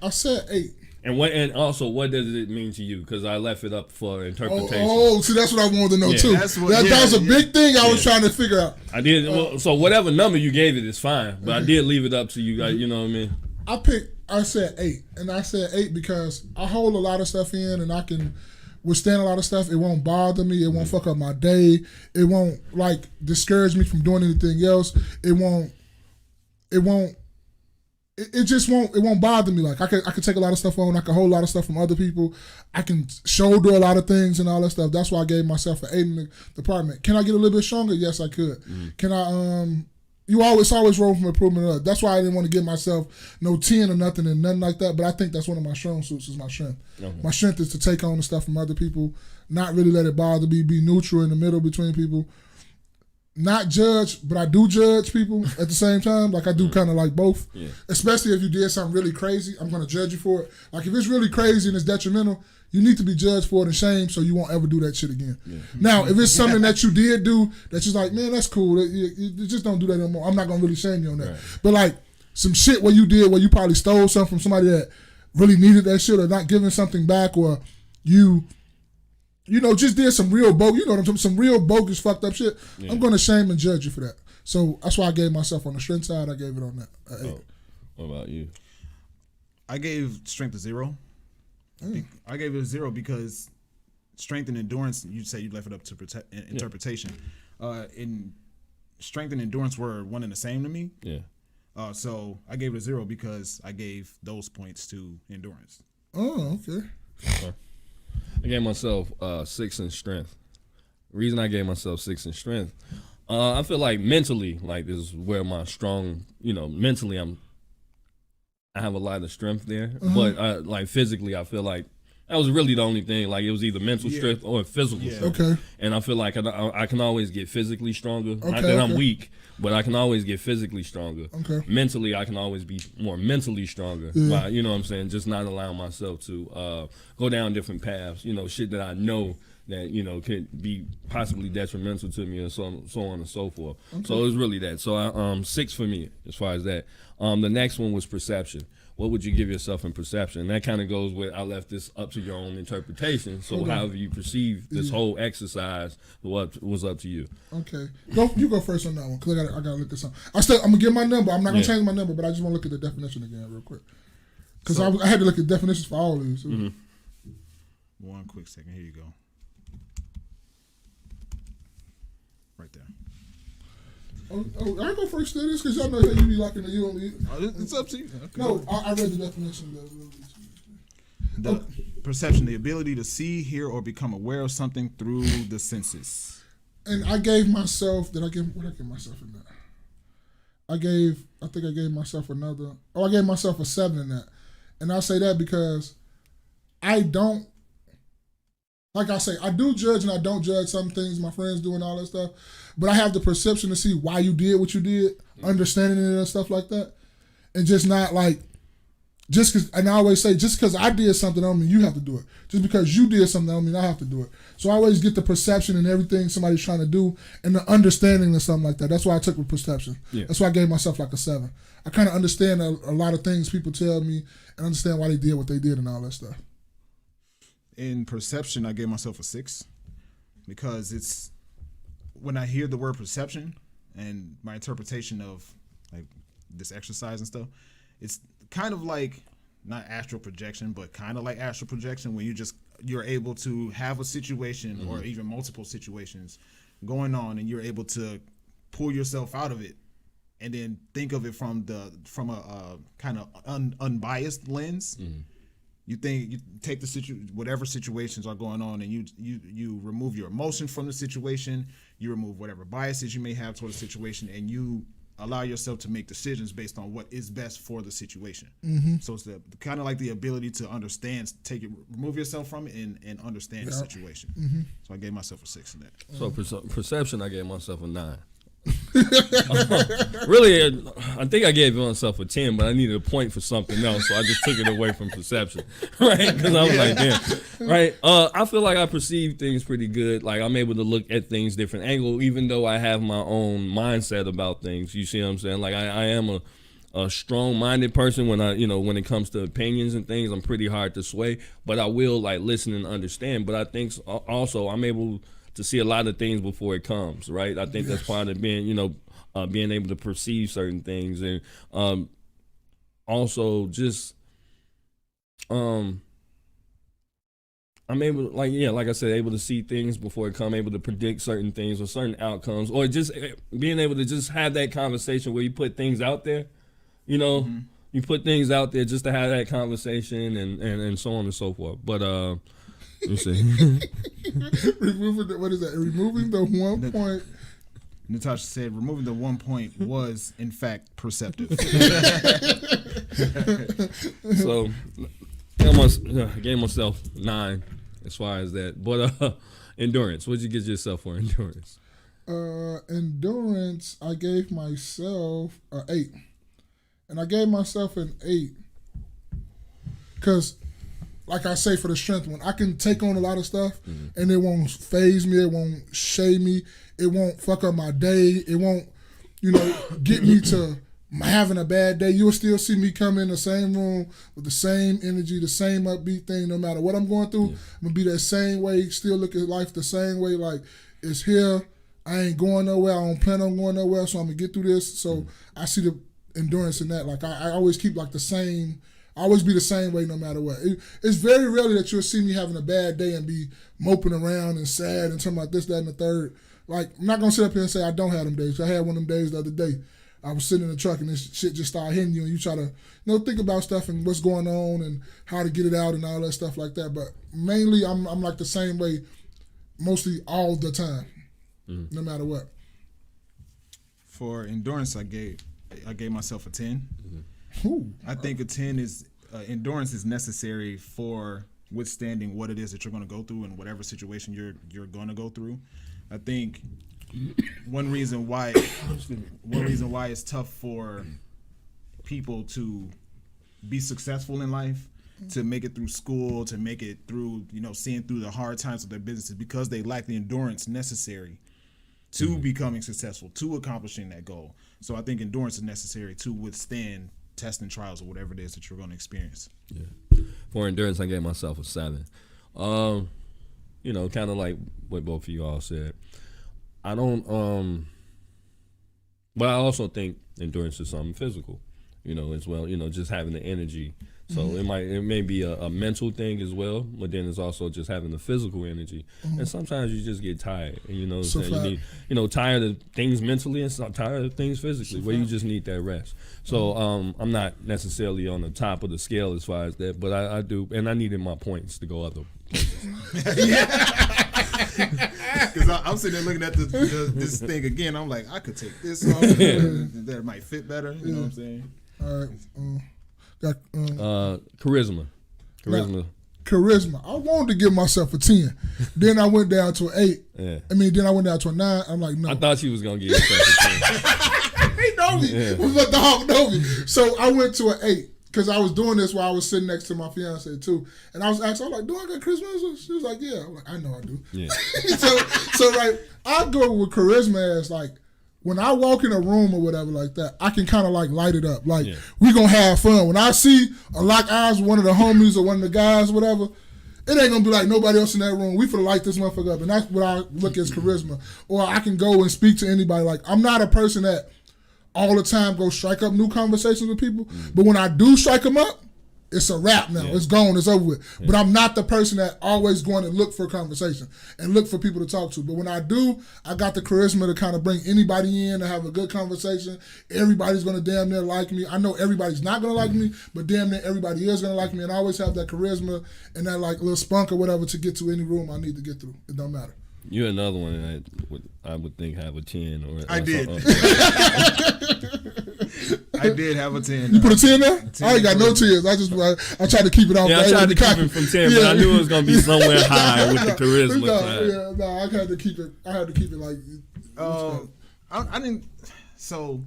I said 8. And also, what does it mean to you? Because I left it up for interpretation. Oh, see, that's what I wanted to know too. That was a big thing I was trying to figure out. I did. So whatever number you gave it is fine, but I did leave it up to you guys. You know what I mean? I said 8, and I said 8 because I hold a lot of stuff in, and I can withstand a lot of stuff. It won't bother me. It won't fuck up my day. It won't discourage me from doing anything else. It won't. It just won't. It won't bother me. Like I can take a lot of stuff on. I can hold a lot of stuff from other people. I can shoulder a lot of things and all that stuff. That's why I gave myself an 8 in the department. Can I get a little bit stronger? Yes, I could. Can I? It's always room for improvement. Up. That's why I didn't want to give myself no 10 or nothing and nothing like that. But I think that's one of my strong suits is my strength. Okay. My strength is to take on the stuff from other people, not really let it bother me, be neutral in the middle between people. not judge, but I do judge people at the same time. Like I do kind of like both. Yeah. Especially if you did something really crazy, I'm gonna judge you for it. Like if it's really crazy and it's detrimental, you need to be judged for it and shamed so you won't ever do that shit again. Yeah. Now, if it's something that you did do that's just like, man, that's cool. You just don't do that no more. I'm not gonna really shame you on that. Right. But like some shit where you did where you probably stole something from somebody that really needed that shit or not giving something back or you just did some real some real bogus fucked up shit. Yeah. I'm gonna shame and judge you for that. So that's why I gave myself on the strength side. I gave it on that. What about you? I gave strength a 0. I gave it a 0 because strength and endurance. You say you left it up to interpretation. In strength and endurance were one and the same to me. Yeah. So I gave it a 0 because I gave those points to endurance. Oh, okay. I gave myself 6 in strength. The reason I gave myself 6 in strength, I feel like mentally, like this is where my strong, mentally I have a lot of strength there. But like physically, I feel like that was really the only thing. Like it was either mental strength or physical strength. Okay. And I feel like I can always get physically stronger. Not that I'm weak, but I can always get physically stronger. Okay. Mentally, I can always be more mentally stronger. By, you know what I'm saying? Just not allowing myself to go down different paths. Shit that I know that could be possibly detrimental to me, and so on and so forth. Okay. So it was really that. So 6 for me as far as that. The next one was perception. What would you give yourself in perception? And that kind of goes with I left this up to your own interpretation. So however you perceive this whole exercise, what was up to you. Okay, you go first on that one because I gotta look at something. I'm gonna get my number. I'm not gonna change my number, but I just want to look at the definition again real quick because I had to look at definitions for all of these. So. One quick second. Here you go. Right there. Oh, I go first to this because y'all know how you be liking the you only. It's up to you. Okay. No, I read the definition. Perception, the ability to see, hear, or become aware of something through the senses. And I gave myself. What I give myself in that? I think I gave myself another. I gave myself a 7 in that, and I say that because I don't. Like I say, I do judge and I don't judge some things my friends do and all that stuff. But I have the perception to see why you did what you did, understanding it and stuff like that. And just not like, just because, and I always say, just because I did something don't mean you have to do it. Just because you did something don't mean I have to do it. So I always get the perception and everything somebody's trying to do and the understanding and something like that. That's why I took with perception. Yeah. That's why I gave myself like a 7. I kind of understand a lot of things people tell me and understand why they did what they did and all that stuff. In perception, I gave myself a 6 because it's when I hear the word perception and my interpretation of like this exercise and stuff, it's kind of like not astral projection, but kind of like astral projection when you're able to have a situation or even multiple situations going on and you're able to pull yourself out of it and then think of it from a kind of unbiased lens. You take whatever situations are going on, and you remove your emotion from the situation. You remove whatever biases you may have toward the situation, and you allow yourself to make decisions based on what is best for the situation. So it's kind of like the ability to understand, remove yourself from it, and understand the situation. So I gave myself a 6 in that. So perception, I gave myself a 9. Really, I think I gave myself a 10, but I needed a point for something else, so I just took it away from perception, right? Because I was like, damn, right? I feel like I perceive things pretty good. Like I'm able to look at things different angle, even though I have my own mindset about things. You see what I'm saying? Like I am a strong-minded person when when it comes to opinions and things. I'm pretty hard to sway, but I will like listen and understand. But I think also I'm able to see a lot of things before it comes, right? I think that's part of being, being able to perceive certain things, and also just, I'm able, like I said, able to see things before it come, able to predict certain things or certain outcomes, or just being able to just have that conversation where you put things out there, you put things out there just to have that conversation and so on and so forth. But let's see. Removing the 1 point. Natasha said removing the 1 point was in fact perceptive. So I gave myself 9 as far as that. But endurance, what'd you get yourself for endurance? Endurance, I gave myself an 8. And I gave myself an 8 because, like I say, for the strength one, I can take on a lot of stuff and it won't phase me, it won't shade me, it won't fuck up my day, it won't, get me to having a bad day. You'll still see me come in the same room with the same energy, the same upbeat thing, no matter what I'm going through. I'm going to be that same way, still look at life the same way, like it's here. I ain't going nowhere. I don't plan on going nowhere, so I'm going to get through this. So I see the endurance in that. Like I always keep like the same, I always be the same way no matter what. It's very rarely that you'll see me having a bad day and be moping around and sad and talking about this, that, and the third. Like, I'm not going to sit up here and say I don't have them days. I had one of them days the other day. I was sitting in the truck and this shit just started hitting you and you try to, think about stuff and what's going on and how to get it out and all that stuff like that. But mainly I'm like the same way mostly all the time, no matter what. For endurance, I gave myself a 10. Ooh. I think a 10 is endurance is necessary for withstanding what it is that you're going to go through and whatever situation you're going to go through. I think one reason why it's tough for people to be successful in life, to make it through school, to make it through, seeing through the hard times of their business, is because they lack the endurance necessary to becoming successful, to accomplishing that goal. So I think endurance is necessary to withstand tests and trials or whatever it is that you're going to experience. Yeah. For endurance, I gave myself a 7. Kind of like what both of you all said. I don't, but I also think endurance is something physical, as well, just having the energy. So it may be a mental thing as well, but then it's also just having the physical energy. And sometimes you just get tired, and you need, tired of things mentally and tired of things physically, where you just need that rest. So I'm not necessarily on the top of the scale as far as that, but I do, and I needed my points to go other places. Because I'm sitting there looking at this thing again. I'm like, I could take this off. That might fit better. You know what I'm saying? All right. Charisma. Charisma. I wanted to give myself a 10. Then I went down to an 8. Yeah. Then I went down to a 9. I'm like, no. I thought you was going to give yourself a 10. He know me. Yeah. But the hawk know me. So I went to an 8. Because I was doing this while I was sitting next to my fiance too. And I was asking, I'm like, do I got Christmas? She was like, yeah. I'm like, I know I do. Yeah. so like, I go with charisma as like, when I walk in a room or whatever like that, I can kind of like light it up. Like, we going to have fun. When I see a lock eyes with one of the homies or one of the guys, whatever, it ain't going to be like nobody else in that room. We finna light this motherfucker up. And that's what I look as charisma. Or I can go and speak to anybody. Like, I'm not a person that all the time go strike up new conversations with people. But when I do strike them up, it's a wrap now. It's gone. It's over with. But I'm not the person that always going to look for conversation and look for people to talk to. But when I do, I got the charisma to kind of bring anybody in to have a good conversation. Everybody's going to damn near like me. I know everybody's not going to like me, but damn near everybody is going to like me. And I always have that charisma and that like little spunk or whatever to get to any room I need to get through. It don't matter. You're another one that I would think have a 10. I did. I did have a 10. You put a 10 there? I ain't got no 10s. I tried to keep it off. Yeah, I tried to keep it from 10, but I knew it was going to be somewhere high with the charisma side. No, I had to keep it. I had to keep it like. I didn't. So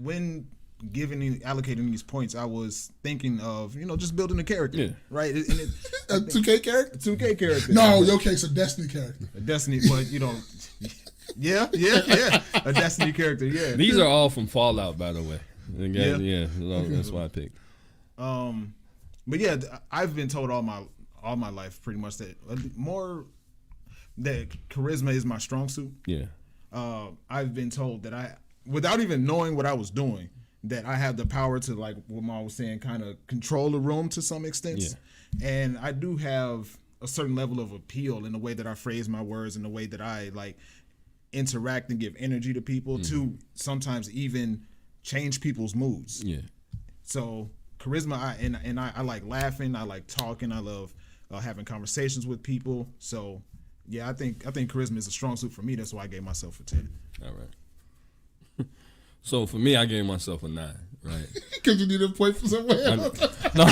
when allocating these points, I was thinking of just building a character, right? And a 2K character. 2K character. No, your case a Destiny character. A Destiny, but yeah, a Destiny character. Yeah. These are all from Fallout, by the way. That's why I picked. But yeah, I've been told all my life pretty much that charisma is my strong suit. Yeah. I've been told that without even knowing what I was doing, that I have the power to, like what Ma was saying, kind of control the room to some extent. Yeah. And I do have a certain level of appeal in the way that I phrase my words and the way that I like interact and give energy to people to sometimes even change people's moods. Yeah. So charisma, I like laughing. I like talking. I love having conversations with people. So yeah, I think charisma is a strong suit for me. That's why I gave myself a 10. All right. So for me, I gave myself a 9, right? Because you need a point for somewhere else. No,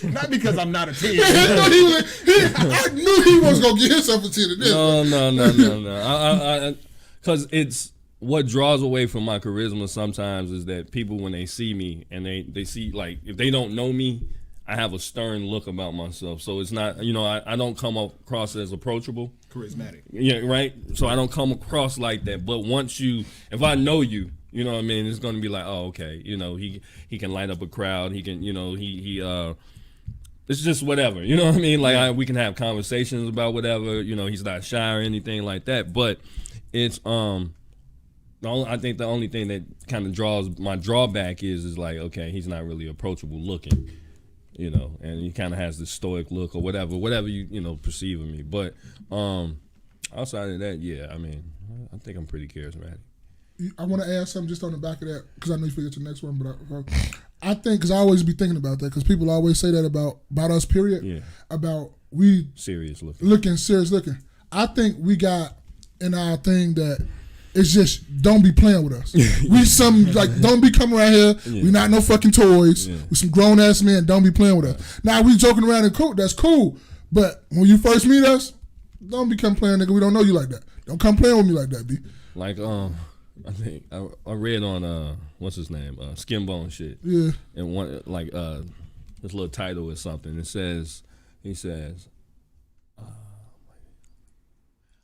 Not because I'm not a 10. I knew he was gonna get himself a 10 in this. No. Because it's what draws away from my charisma sometimes is that people, when they see me and they see, like, if they don't know me, I have a stern look about myself. So it's not, I don't come across as approachable. Charismatic. Yeah, right? So I don't come across like that. But if I know you, you know what I mean, it's going to be like, oh, okay. He can light up a crowd. He can, it's just whatever. You know what I mean? Like, we can have conversations about whatever. He's not shy or anything like that. But it's, I think the only thing that kind of draws my drawback is like, okay, he's not really approachable looking. And he kind of has this stoic look or whatever you perceive of me. But outside of that, yeah, I mean, I think I'm pretty charismatic. I want to add something just on the back of that, because I know you forget your next one, but I think, because I always be thinking about that, because people always say that about us, period. Yeah. About we serious serious looking. I think we got in our thing that it's just don't be playing with us. We don't be coming around here. Yeah. We not no fucking toys. Yeah. We some grown ass men. Don't be playing with us. Now we joking around and cool. That's cool. But when you first meet us, don't be come playing, nigga. We don't know you like that. Don't come playing with me like that, B. Like I think I read on what's his name, Skin Bone shit. Yeah. And one this little title is something. He says.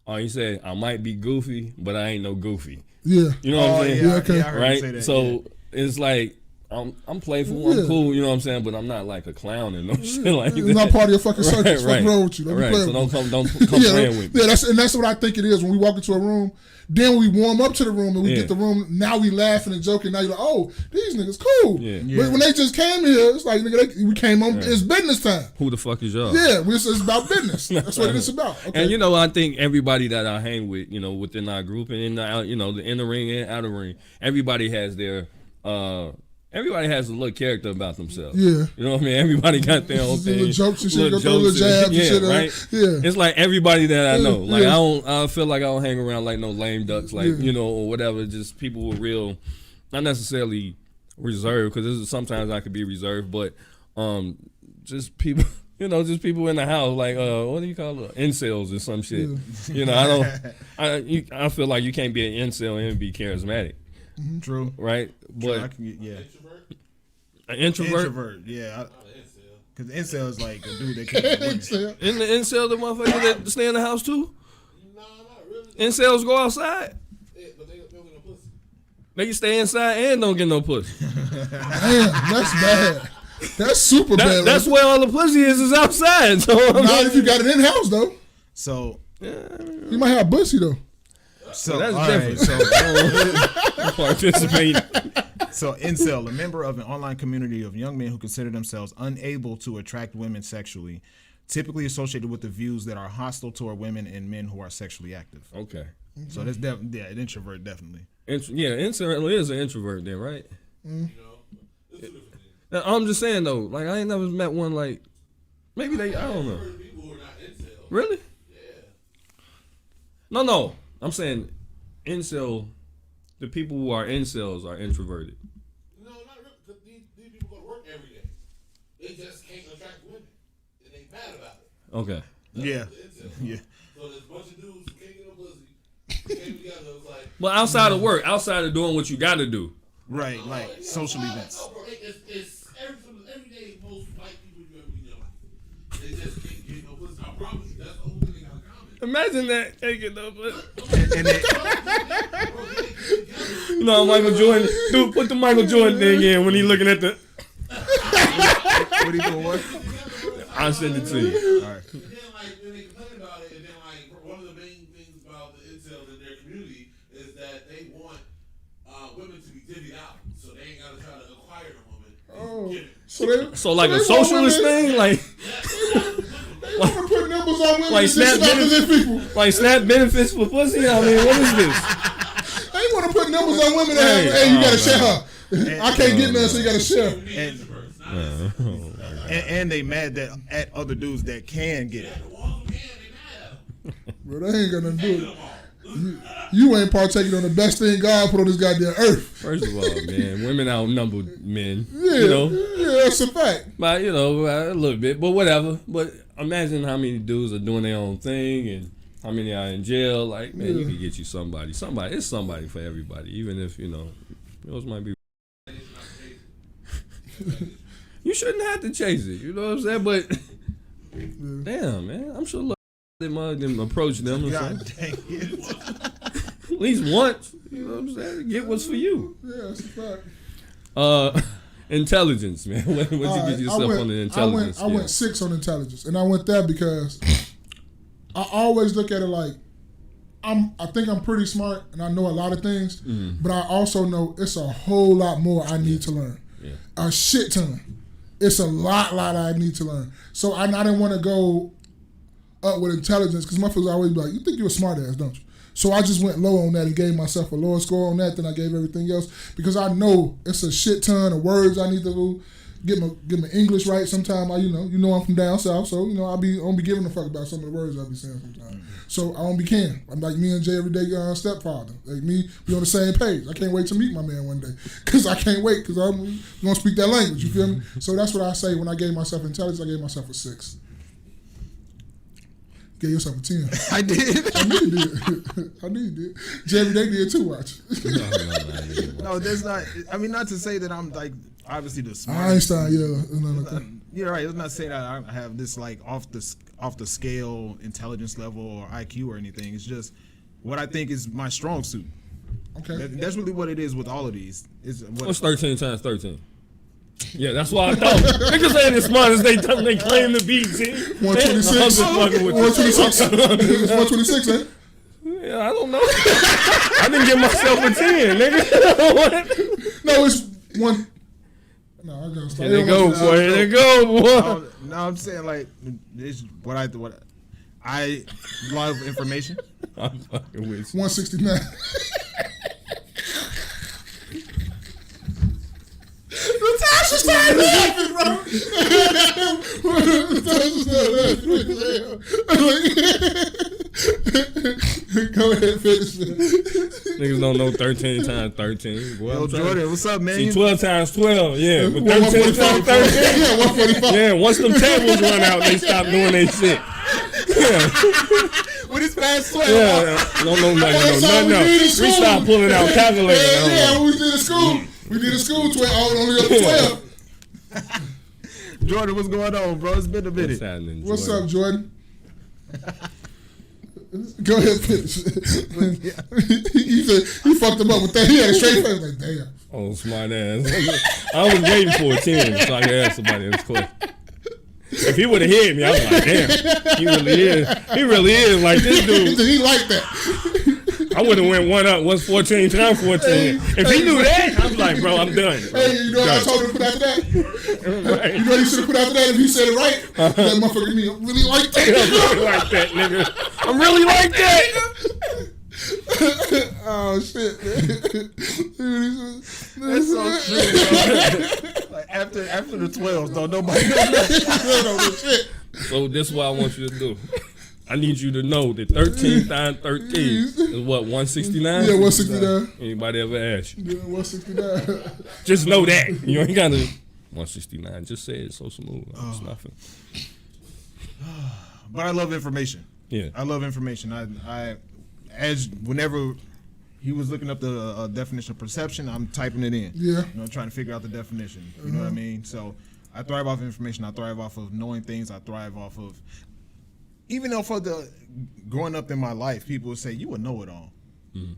Oh, he said, I might be goofy, but I ain't no goofy. Yeah. You know what I'm saying? Yeah, okay. Yeah, I heard right? you say that, so it's like, I'm playful, I'm cool, you know what I'm saying? But I'm not like a clown and no shit like that. It's not part of your fucking circus. What's wrong with you? So don't come playing with me. Yeah, that's what I think it is when we walk into a room. Then we warm up to the room and we get the room. Now we laughing and joking. Now you're like, oh, these niggas cool. Yeah. But when they just came here, it's like, nigga, we came on. It's business time. Who the fuck is y'all? Yeah, it's about business. That's what it's about. Okay. And I think everybody that I hang with, within our group and in the inner ring and outer ring, everybody has their. Everybody has a little character about themselves. Yeah. You know what I mean? Everybody got their own thing. Little jokes and shit, little jabs and shit. Right? Yeah. It's like everybody that I know. Like I feel like I don't hang around like no lame ducks, like, or whatever. Just people who are real, not necessarily reserved, because sometimes I could be reserved, but just people, just people in the house, like what do you call it? Incels or some shit. Yeah. I feel like you can't be an incel and be charismatic. Mm-hmm. True. Right? But an introvert, yeah. Because incel is like a dude that can't incel. Isn't the incel the motherfucker that stay in the house too? No, not really. Incels go outside. Yeah, but they don't get no pussy. They can stay inside and don't get no pussy. Damn, that's bad. That's super bad. That's where all the pussy is outside. So not if you got it in house though. So you might have pussy though. So that's different. Right, participate. So incel, a member of an online community of young men who consider themselves unable to attract women sexually, typically associated with the views that are hostile toward women and men who are sexually active. Okay. So that's an introvert definitely. Incel is an introvert then, right? It's I'm just saying though, like I ain't never met one like maybe I don't know. people who are not incel. Really? Yeah. No. I'm saying incel, the people who are incels are introverted. No, not really, because these people go to work every day. They just can't attract women. And they mad about it. Okay. Yeah. So there's a bunch of dudes who can't get no pussy. Came together, it's like. Well, outside of work, outside of doing what you got to do. Right, like social events. No, bro, it's every day most white people you ever meet in your life. They just can't get no pussy. I promise you, that's the only thing they got in common. Imagine that taking no pussy. And Michael Jordan. Dude, put the Michael Jordan thing in when he looking at the. What he doing? What? I'll send it to you. All right. And then, like, when they complain about it, and then, like, one of the main things about the incels in their community is that they want women to be divvied out, so they ain't gotta try to acquire the woman. So like a socialist thing, like. They want to put numbers on women like snap benefits, like snap benefits for pussy. I mean, what is this? They want to put numbers on women. Hey, you gotta share her. I can't get none, so you gotta share. And they mad that at other dudes that can get it. Bro, they ain't gonna do it. You ain't partaking on the best thing God put on this goddamn earth. First of all, man, women outnumber men. Yeah, You know, yeah, that's a fact. but a little bit, but whatever. But imagine how many dudes are doing their own thing and how many are in jail. Like, man, you can get you somebody. It's somebody for everybody. Even if yours might be. You shouldn't have to chase it. You know what I'm saying? But damn, man, I'm sure them approach them or God something. dang it. At least once. You know what I'm saying? Get what's for you. Yeah, that's a fact. Intelligence, man. What you All get right, yourself on the intelligence? I went 6 on intelligence, and I went there because I always look at it like I think I'm pretty smart and I know a lot of things, but I also know it's a whole lot more I need to learn. Yeah. A shit ton. It's a lot I need to learn. So I didn't want to go up with intelligence because motherfuckers always be like, you think you're a smart ass, don't you? So I just went low on that and gave myself a lower score on that than I gave everything else because I know it's a shit ton of words I need to get my English right. Sometimes I'm from down south, so I don't be giving a fuck about some of the words I be saying sometimes. So I don't be caring. I'm like me and Jay everyday stepfather. Like me, we on the same page. I can't wait to meet my man one day because I can't wait because I'm gonna speak that language. You feel me? So that's what I say when I gave myself intelligence. I gave myself a 6. Gave yourself a 10. I did. I knew you did. I knew you did. Jay everyday did too. Watch. No, that's not. I mean, not to say that I'm like obviously the smartest. Einstein, yeah. You're right. It's not saying that I have this like off the scale intelligence level or IQ or anything. It's just what I think is my strong suit. Okay. That's really what it is with all of these. What's 13 times 13? Yeah, that's why I thought. Niggas ain't as smart as they claim to be, see? 126. 126. It's 126, eh? Yeah, I don't know. I didn't give myself a 10, nigga. No, it's 1. No, I gotta stop. Here they go, boy. Here they go, boy. No, I'm saying like it's what I love information. I'm fucking with you. 169. The tax is starting laughing, bro. The tax is laughing. Go ahead, finish it. Niggas don't know 13 times 13. Boy, Yo, Jordan, what's up, man? See, 12 times 12, yeah. But 13 times 145. 13. Yeah, 145. Yeah, once them tables run out, they stop doing their shit. Yeah. When it's past 12. Yeah. Don't know nothing. That's all we need in We school. stop pulling out calculators. Yeah, when we did a school. We did a school 12, only up to 12. Jordan, what's going on, bro? It's been a minute. What's happening, Jordan? What's up, Jordan? Go ahead, finish. he fucked him up with that. He had a straight face like, damn. Oh, smart ass. I was waiting for a 10 so I could ask somebody this question. If he would have hit me, I was like, damn, he really is. He really is like this dude. He like that. I would have went one up. What's 14 times 14? If he knew that, I was like, bro, I'm done. Bro. Hey, you know what I told him to put after that? Right. You know what he should have put after that if he said it right? That motherfucker me really like that. I'm really like that, nigga. I'm really like that. Oh, shit, man. That's so true, bro. Like after the 12s, though, nobody knows that. Shit. So this is what I want you to do. I need you to know that 13 times 13 is what, 169? Yeah, 169. Anybody ever ask you? Yeah, 169. Just know that. You ain't got to 169. Just say it so smooth. It's nothing. But I love information. Yeah. I love information. I as whenever he was looking up the definition of perception, I'm typing it in. Yeah. Trying to figure out the definition. You know what I mean? So I thrive off information. I thrive off of knowing things. I thrive off of, even though for the growing up in my life, people would say, you a know-it-all. Mm-hmm.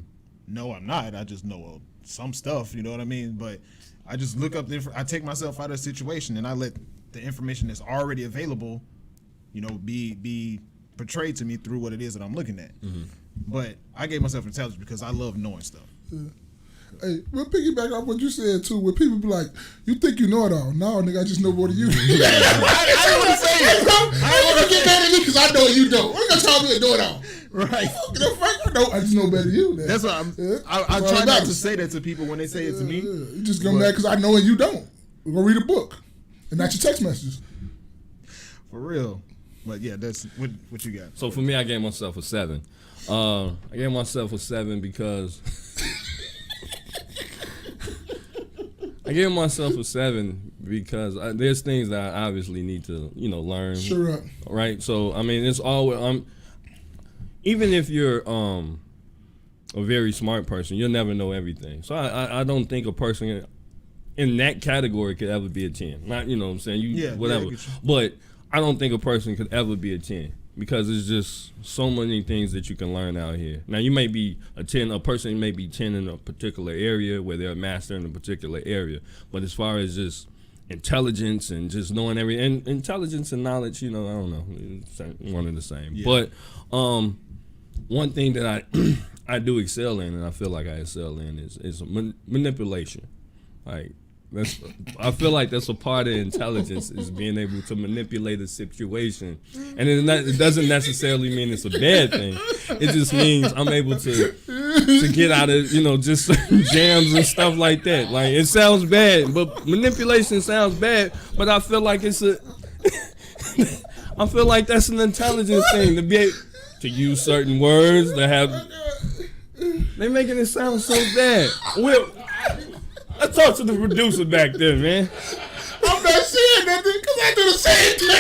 No, I'm not. I just know some stuff, you know what I mean? But I just look up, I take myself out of the situation and I let the information that's already available, be portrayed to me through what it is that I'm looking at. Mm-hmm. But I gave myself intelligence because I love knowing stuff. Yeah. Hey, we'll piggyback off what you said too, where people be like, you think you know it all. No, nigga, I just know more than you. I don't want to say it. I don't want to get mad at you because I know you don't. What are you going to tell me to know it all? Right. I just know better than you. Then. That's why I try not to say that to people when they say it to me. You just go mad because I know and you don't. We're going to read a book and not your text messages. For real. But yeah, that's what you got. So for me, I gave myself a 7. I gave myself a 7 because there's things that I obviously need to, learn. Sure up. Right. So I mean, it's always even if you're a very smart person, you'll never know everything. So I don't think a person in that category could ever be a 10. Not, what I'm saying, whatever. I get you. But I don't think a person could ever be a 10 because it's just so many things that you can learn out here. Now you may be a person may be 10 in a particular area where they're a master in a particular area. But as far as just intelligence and just knowing everything, and intelligence and knowledge, I don't know, it's one and the same. Yeah. But one thing that I do excel in, and I feel like I excel in, is manipulation. Like I feel like that's a part of intelligence, is being able to manipulate a situation, and it doesn't necessarily mean it's a bad thing. It just means I'm able to get out of just certain jams and stuff like that. Like, it sounds bad, but manipulation sounds bad. But I feel like I feel like that's an intelligence thing, to be able to use certain words that have. They making it sound so bad. Let's talk to the producer back there, man. I'm not saying nothing because I do the same thing.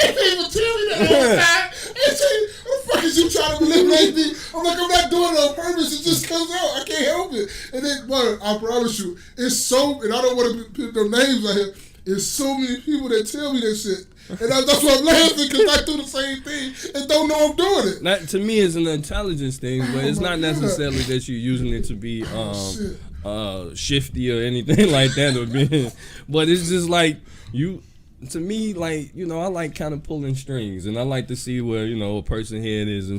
And people tell me that all the time. And say, what the fuck is you trying to manipulate me? I'm like, I'm not doing it on purpose. It just comes out. I can't help it. And then, but I promise you, it's so, and I don't want to put their names out here, it's so many people that tell me that shit. And that's why I'm laughing, because I do the same thing and don't know I'm doing it. That, to me, is an intelligence thing, but it's not necessarily that you're using it to be shifty or anything like that. But it's just like, to me, like, I like kind of pulling strings, and I like to see where, a person's head is.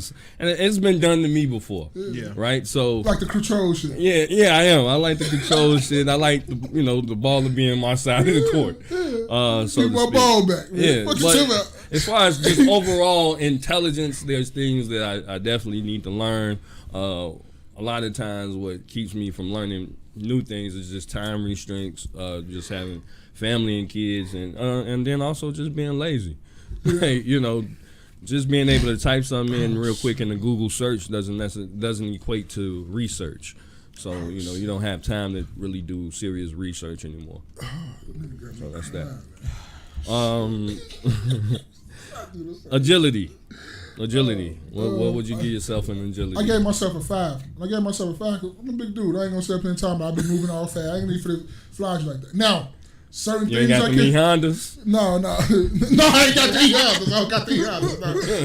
And it's been done to me before. Yeah. Right? So. Like the control shit. Yeah, I am. I like the control shit. I like, the ball to be on my side of the court. So keep my ball back. Man. Yeah, what but as far as just overall intelligence, there's things that I definitely need to learn. A lot of times what keeps me from learning new things is just time restraints, just having family and kids, and then also just being lazy. Just being able to type something in real quick in a Google search doesn't equate to research. So, you don't have time to really do serious research anymore. So that's that. Agility. What would you give yourself in agility? I gave myself a 5. I gave myself a 5 because I'm a big dude. I ain't gonna sit up in time, but I've been moving all fast. I ain't need for the flies like that. Now, certain you things ain't got I the can. Hondas? No, I ain't got the Hondas. I don't got the Hondas.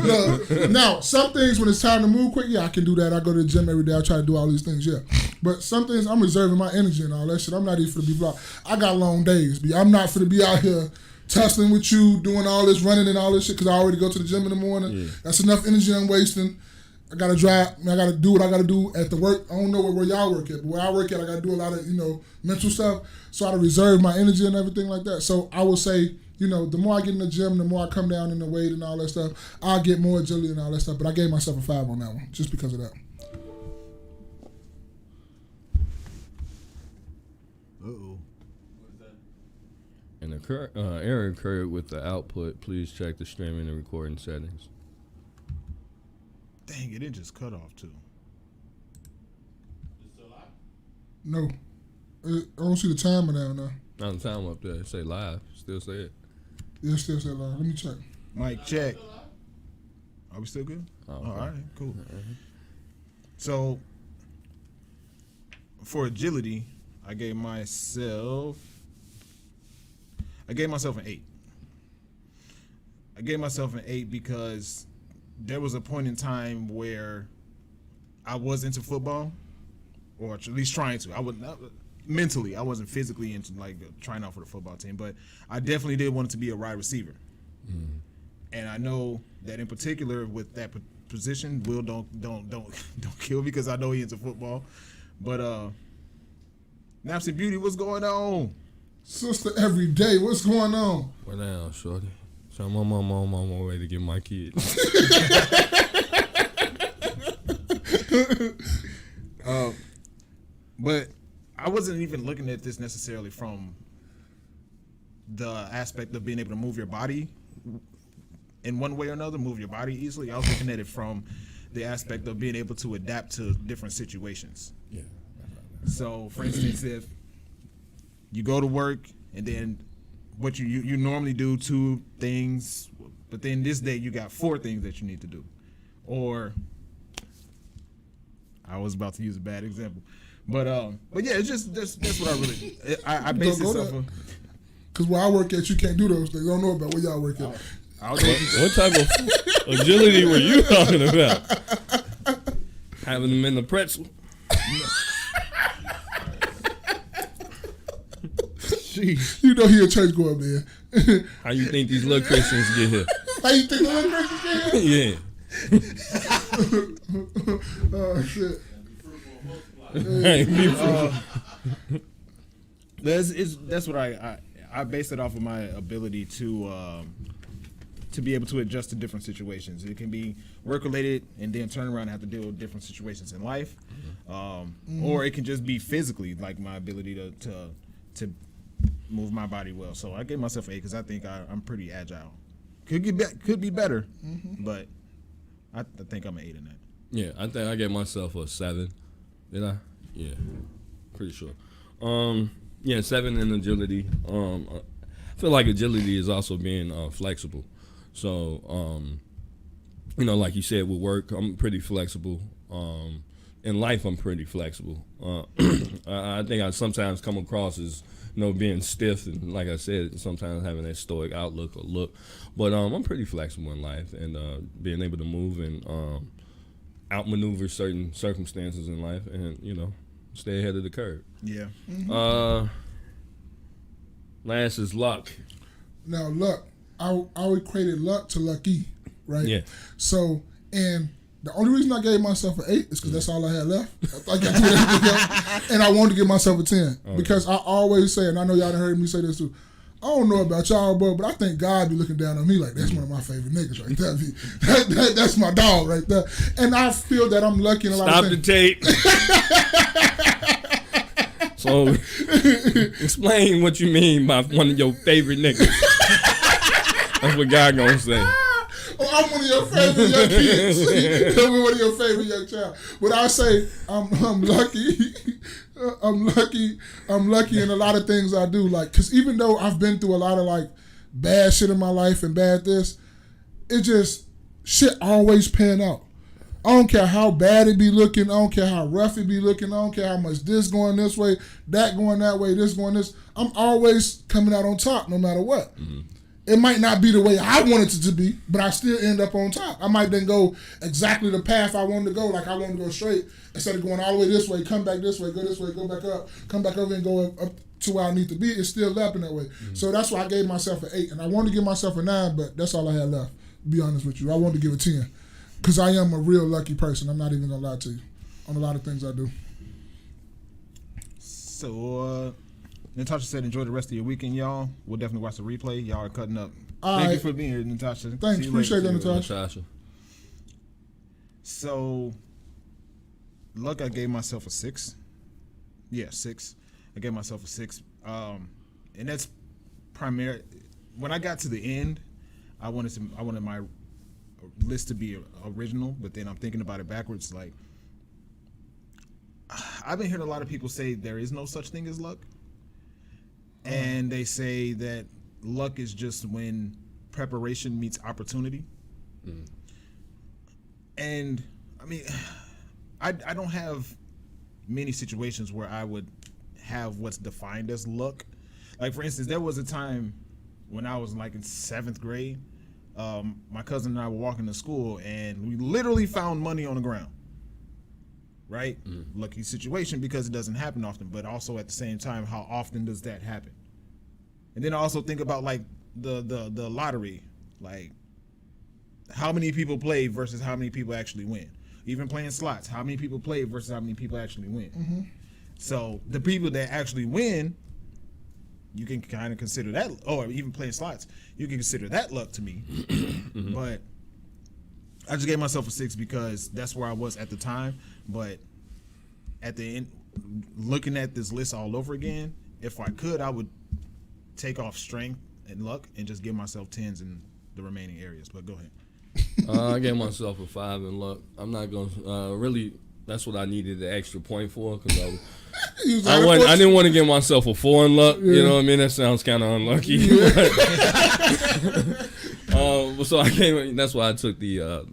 No. Now, some things when it's time to move quick, I can do that. I go to the gym every day. I try to do all these things, But some things I'm reserving my energy and all that shit. I'm not even for to be vlog. I got long days. I'm not for to be out here tussling with you, doing all this running and all this shit because I already go to the gym in the morning. Yeah. That's enough energy I'm wasting. I gotta drive. I gotta do what I gotta do at the work. I don't know where y'all work at, but where I work at, I gotta do a lot of mental stuff. So I gotta reserve my energy and everything like that. So I would say, the more I get in the gym, the more I come down in the weight and all that stuff, I'll get more agility and all that stuff. But I gave myself a 5 on that one just because of that. Uh-oh. An error occurred with the output. Please check the streaming and recording settings. Dang it just cut off too. No. I don't see the timer down there. Not the time up there. It say live. Still say it. Yeah, still say live. Let me check. Mic check. Are we still good? Oh, okay. All right, cool. So, for agility, I gave myself an 8. I gave myself an 8 because there was a point in time where I was into football, or at least trying to. I would not, mentally, I wasn't physically into trying out for the football team, but I definitely did want it to be a wide receiver. Mm. And I know that in particular with that position, Will don't kill me because I know he into football. But Napsy Beauty, what's going on? Sister every day, what's going on? What now, shorty? So I'm on my way to get my kids. But I wasn't even looking at this necessarily from the aspect of being able to move your body in one way or another, move your body easily. I was looking at it from the aspect of being able to adapt to different situations. Yeah. So, for instance, if you go to work and then what you normally do 2 things, but then this day you got 4 things that you need to do. Or I was about to use a bad example. But yeah, it's just that's what I really I base this off of. Because where I work at, you can't do those things. I don't know about where y'all work at. What type of agility were you talking about? Having them in the pretzel? Jeez. You know he a church goer, man. How you think these little Christians get here? How you think the little Christians get here? Yeah. Oh, shit. That's what I base it off of my ability to be able to adjust to different situations. It can be work related and then turn around and have to deal with different situations in life, or it can just be physically, like my ability to move my body well. So I gave myself an 8 because I think I'm pretty agile. Could be better, but I think I'm an 8 in that. Yeah, I think I gave myself a 7. Did I? Yeah, pretty sure. Yeah, 7 in agility. I feel like agility is also being flexible. So, like you said, with work, I'm pretty flexible. In life, I'm pretty flexible. I think I sometimes come across as, being stiff and, like I said, sometimes having that stoic outlook or look. But I'm pretty flexible in life, and being able to move and outmaneuver certain circumstances in life, and stay ahead of the curve. Yeah. Last is luck. Now, luck. I equated luck to lucky, right? Yeah. So, and the only reason I gave myself an 8 is because that's all I had left. I got to do everything else, and I wanted to give myself a 10 because I always say, and I know y'all done heard me say this too, I don't know about y'all, but I think God be looking down on me like, that's one of my favorite niggas right there. That's my dog right there. And I feel that I'm lucky in a lot Stop of the things. tape. So, explain what you mean by one of your favorite niggas. That's what God gonna say. Oh, I'm one of your favorite young kids. I'm one of your favorite young child. But I say I'm lucky. I'm lucky in a lot of things I do. Like, cause even though I've been through a lot of like bad shit in my life and bad this, it just shit always pan out. I don't care how bad it be looking. I don't care how rough it be looking. I don't care how much this going this way, that going that way, this going this. I'm always coming out on top no matter what. Mm-hmm. It might not be the way I wanted it to be, but I still end up on top. I might then go exactly the path I wanted to go, like I wanted to go straight, instead of going all the way this way, come back this way, go back up, come back over and go up to where I need to be. It's still left in that way. Mm-hmm. So that's why I gave myself an 8. And I wanted to give myself a 9, but that's all I had left, to be honest with you. I wanted to give a 10. Because I am a real lucky person. I'm not even going to lie to you on a lot of things I do. So, Natasha said, enjoy the rest of your weekend, y'all. We'll definitely watch the replay. Y'all are cutting up. All Thank right. you for being here, Natasha. Thanks. Appreciate that, Natasha. So, luck, I gave myself a 6. Yeah, 6. I gave myself a 6. And that's primary. When I got to the end, I wanted my list to be original, but then I'm thinking about it backwards. Like, I've been hearing a lot of people say there is no such thing as luck. And they say that luck is just when preparation meets opportunity. Mm. And I mean, I don't have many situations where I would have what's defined as luck. Like, for instance, there was a time when I was like in 7th grade. My cousin and I were walking to school, and we literally found money on the ground. Right? Lucky situation because it doesn't happen often, but also at the same time, how often does that happen? And then I also think about like the lottery, like how many people play versus how many people actually win. Even playing slots, how many people play versus how many people actually win. Mm-hmm. So the people that actually win, you can kind of consider that, or even playing slots, you can consider that luck to me. Mm-hmm. But I just gave myself a 6 because that's where I was at the time. But at the end, looking at this list all over again, if I could, I would take off strength and luck and just give myself 10s and the remaining areas. But go ahead. I gave myself a 5 in luck. I'm not gonna really. That's what I needed the extra point for because I didn't want to give myself a 4 in luck. Yeah. You know what I mean? That sounds kind of unlucky. Yeah. So I came. That's why I took the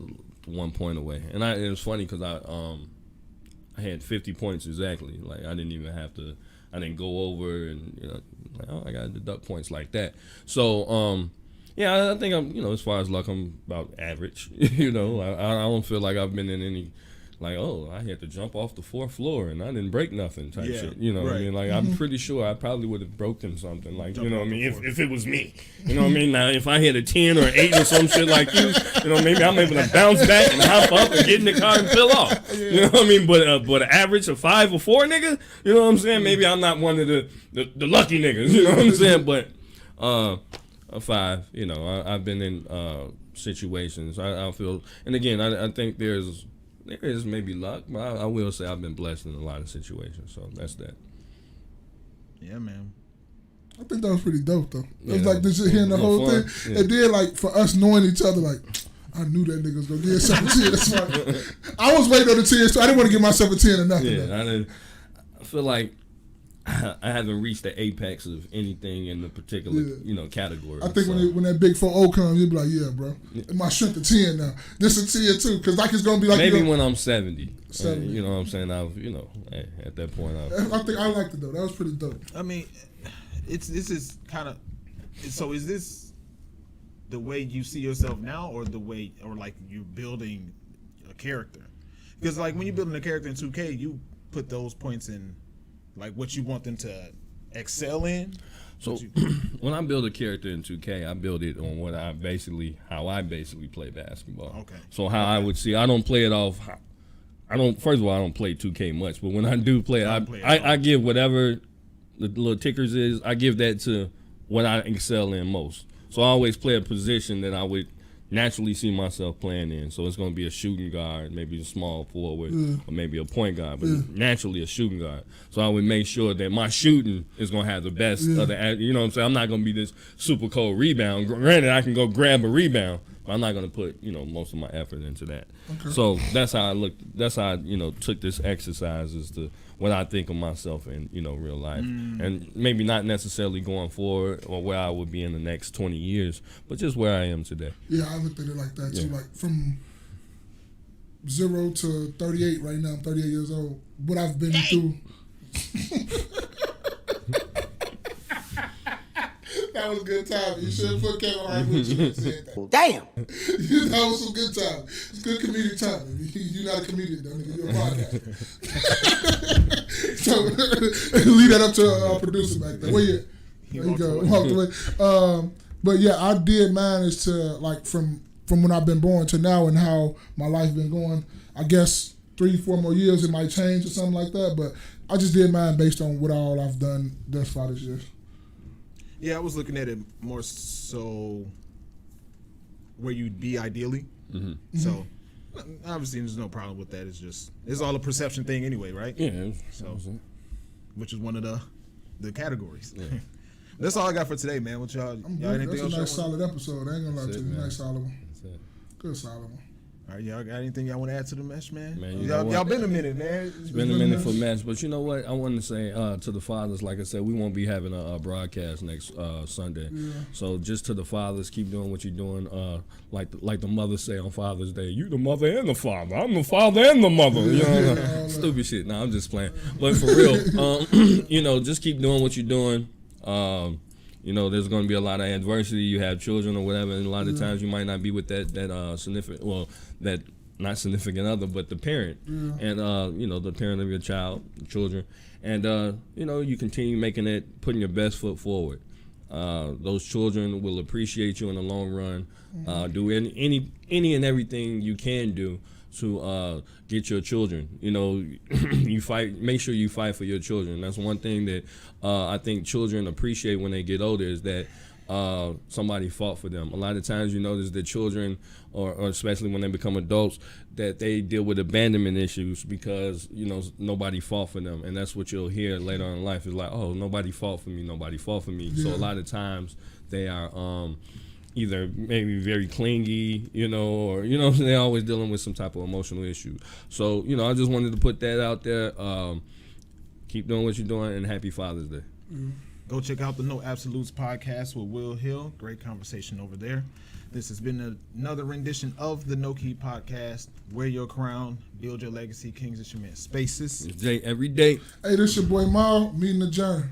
1 point away. And it was funny because I had 50 points exactly. Like I didn't even have to. I didn't go over and like, oh, I got to deduct points like that. So yeah, I think I'm as far as luck, I'm about average. I don't feel like I've been in any. Like, oh, I had to jump off the 4th floor and I didn't break nothing type shit. You know what I mean? Like, I'm pretty sure I probably would have broken something. Like, you know what I mean? If it was me. You know what I mean? Now, if I had a 10 or 8 or some shit like you, maybe I'm able to bounce back and hop up and get in the car and peel off. You know what I mean? But an average of 5 or 4 niggas, you know what I'm saying? Maybe I'm not one of the lucky niggas. You know what I'm saying? But a 5, I've been in situations. I feel, and again, I think there is maybe luck, but I will say I've been blessed in a lot of situations. So that's that. Yeah, man. I think that was pretty dope, though. It was like just hearing the whole thing. Yeah. And then, like, for us knowing each other, like, I knew that nigga was going to get 17. That's why I was waiting on the 10, so I didn't want to give myself a 10 or nothing. Yeah, I feel like I haven't reached the apex of anything in the particular, category. I think when that big 4-0 comes, you'll be like, yeah, bro. My strength to 10 now. This is 10 too, because like it's gonna be like maybe when I'm 70. 70. You know what I'm saying? At that point, I think I liked it though. That was pretty dope. I mean, this is kind of. So is this the way you see yourself now, or the way, or like you're building a character? Because like when you're building a character in 2K, you put those points in. Like what you want them to excel in. So when I build a character in 2K, I build it on how I basically play basketball. Okay. So how I would see, I don't play it off. First of all, I don't play 2K much, but when I do play it, I give whatever the little tickers is. I give that to what I excel in most. So I always play a position that I would naturally see myself playing in. So it's going to be a shooting guard, maybe a small forward, or maybe a point guard, but naturally a shooting guard. So I would make sure that my shooting is going to have the best of the, you know what I'm saying? I'm not going to be this super cold rebound. Granted, I can go grab a rebound, but I'm not going to put, most of my effort into that. Okay. So that's how I looked. That's how I, took this exercise as to what I think of myself in, real life. And maybe not necessarily going forward or where I would be in the next 20 years, but just where I am today. Yeah, I looked at it like that too. Like from 0 to 38 right now, I'm 38 years old. What I've been through. That was a good time. You should have put Kevin Hart with you and said that. Damn! That was some good time. It's good comedic time. You're not a comedian, though, nigga. You're a podcast. So, leave that up to our producer back there. Where you? There you go. Walked away. But yeah, I did manage to, like, from when I've been born to now and how my life been going, I guess 3-4 more years it might change or something like that. But I just did mine based on what all I've done thus far this year. Yeah, I was looking at it more so where you'd be ideally. Mm-hmm. So obviously there's no problem with that. It's all a perception thing anyway, right? Yeah. So, which is one of the categories. Yeah. That's all I got for today, man. What y'all? That's a nice solid episode. I ain't gonna lie to you. Nice solid one. Good solid one. All right, y'all got anything y'all want to add to the mesh, man? Y'all been a minute, man. It's been a minute for mesh, but you know what? I wanted to say to the fathers, like I said, we won't be having a broadcast next Sunday. Yeah. So just to the fathers, keep doing what you're doing. Like the mothers say on Father's Day, you the mother and the father. I'm the father and the mother. You know, stupid shit. No, I'm just playing. But for real, just keep doing what you're doing. There's going to be a lot of adversity. You have children or whatever, and a lot of times you might not be with that not significant other, but the parent, and the parent of your child, children, and you continue putting your best foot forward. Those children will appreciate you in the long run. Do any and everything you can do to get your children. You fight. Make sure you fight for your children. That's one thing that I think children appreciate when they get older is that somebody fought for them. A lot of times you notice that children, or especially when they become adults, that they deal with abandonment issues because nobody fought for them, and that's what you'll hear later on in life is like, oh, nobody fought for me. Yeah. So a lot of times they are either maybe very clingy, you know, or, you know, they're always dealing with some type of emotional issue. So, you know, I just wanted to put that out there. Keep doing what you're doing, and happy Father's Day. Go check out the No Absolutes podcast with Will Hill. Great conversation over there. This has been another rendition of the KNoWKi podcast. Wear your crown, build your legacy. Kings, it's your man Spaces. It's Jay every day. Hey, this your boy Mal. Meeting adjourned.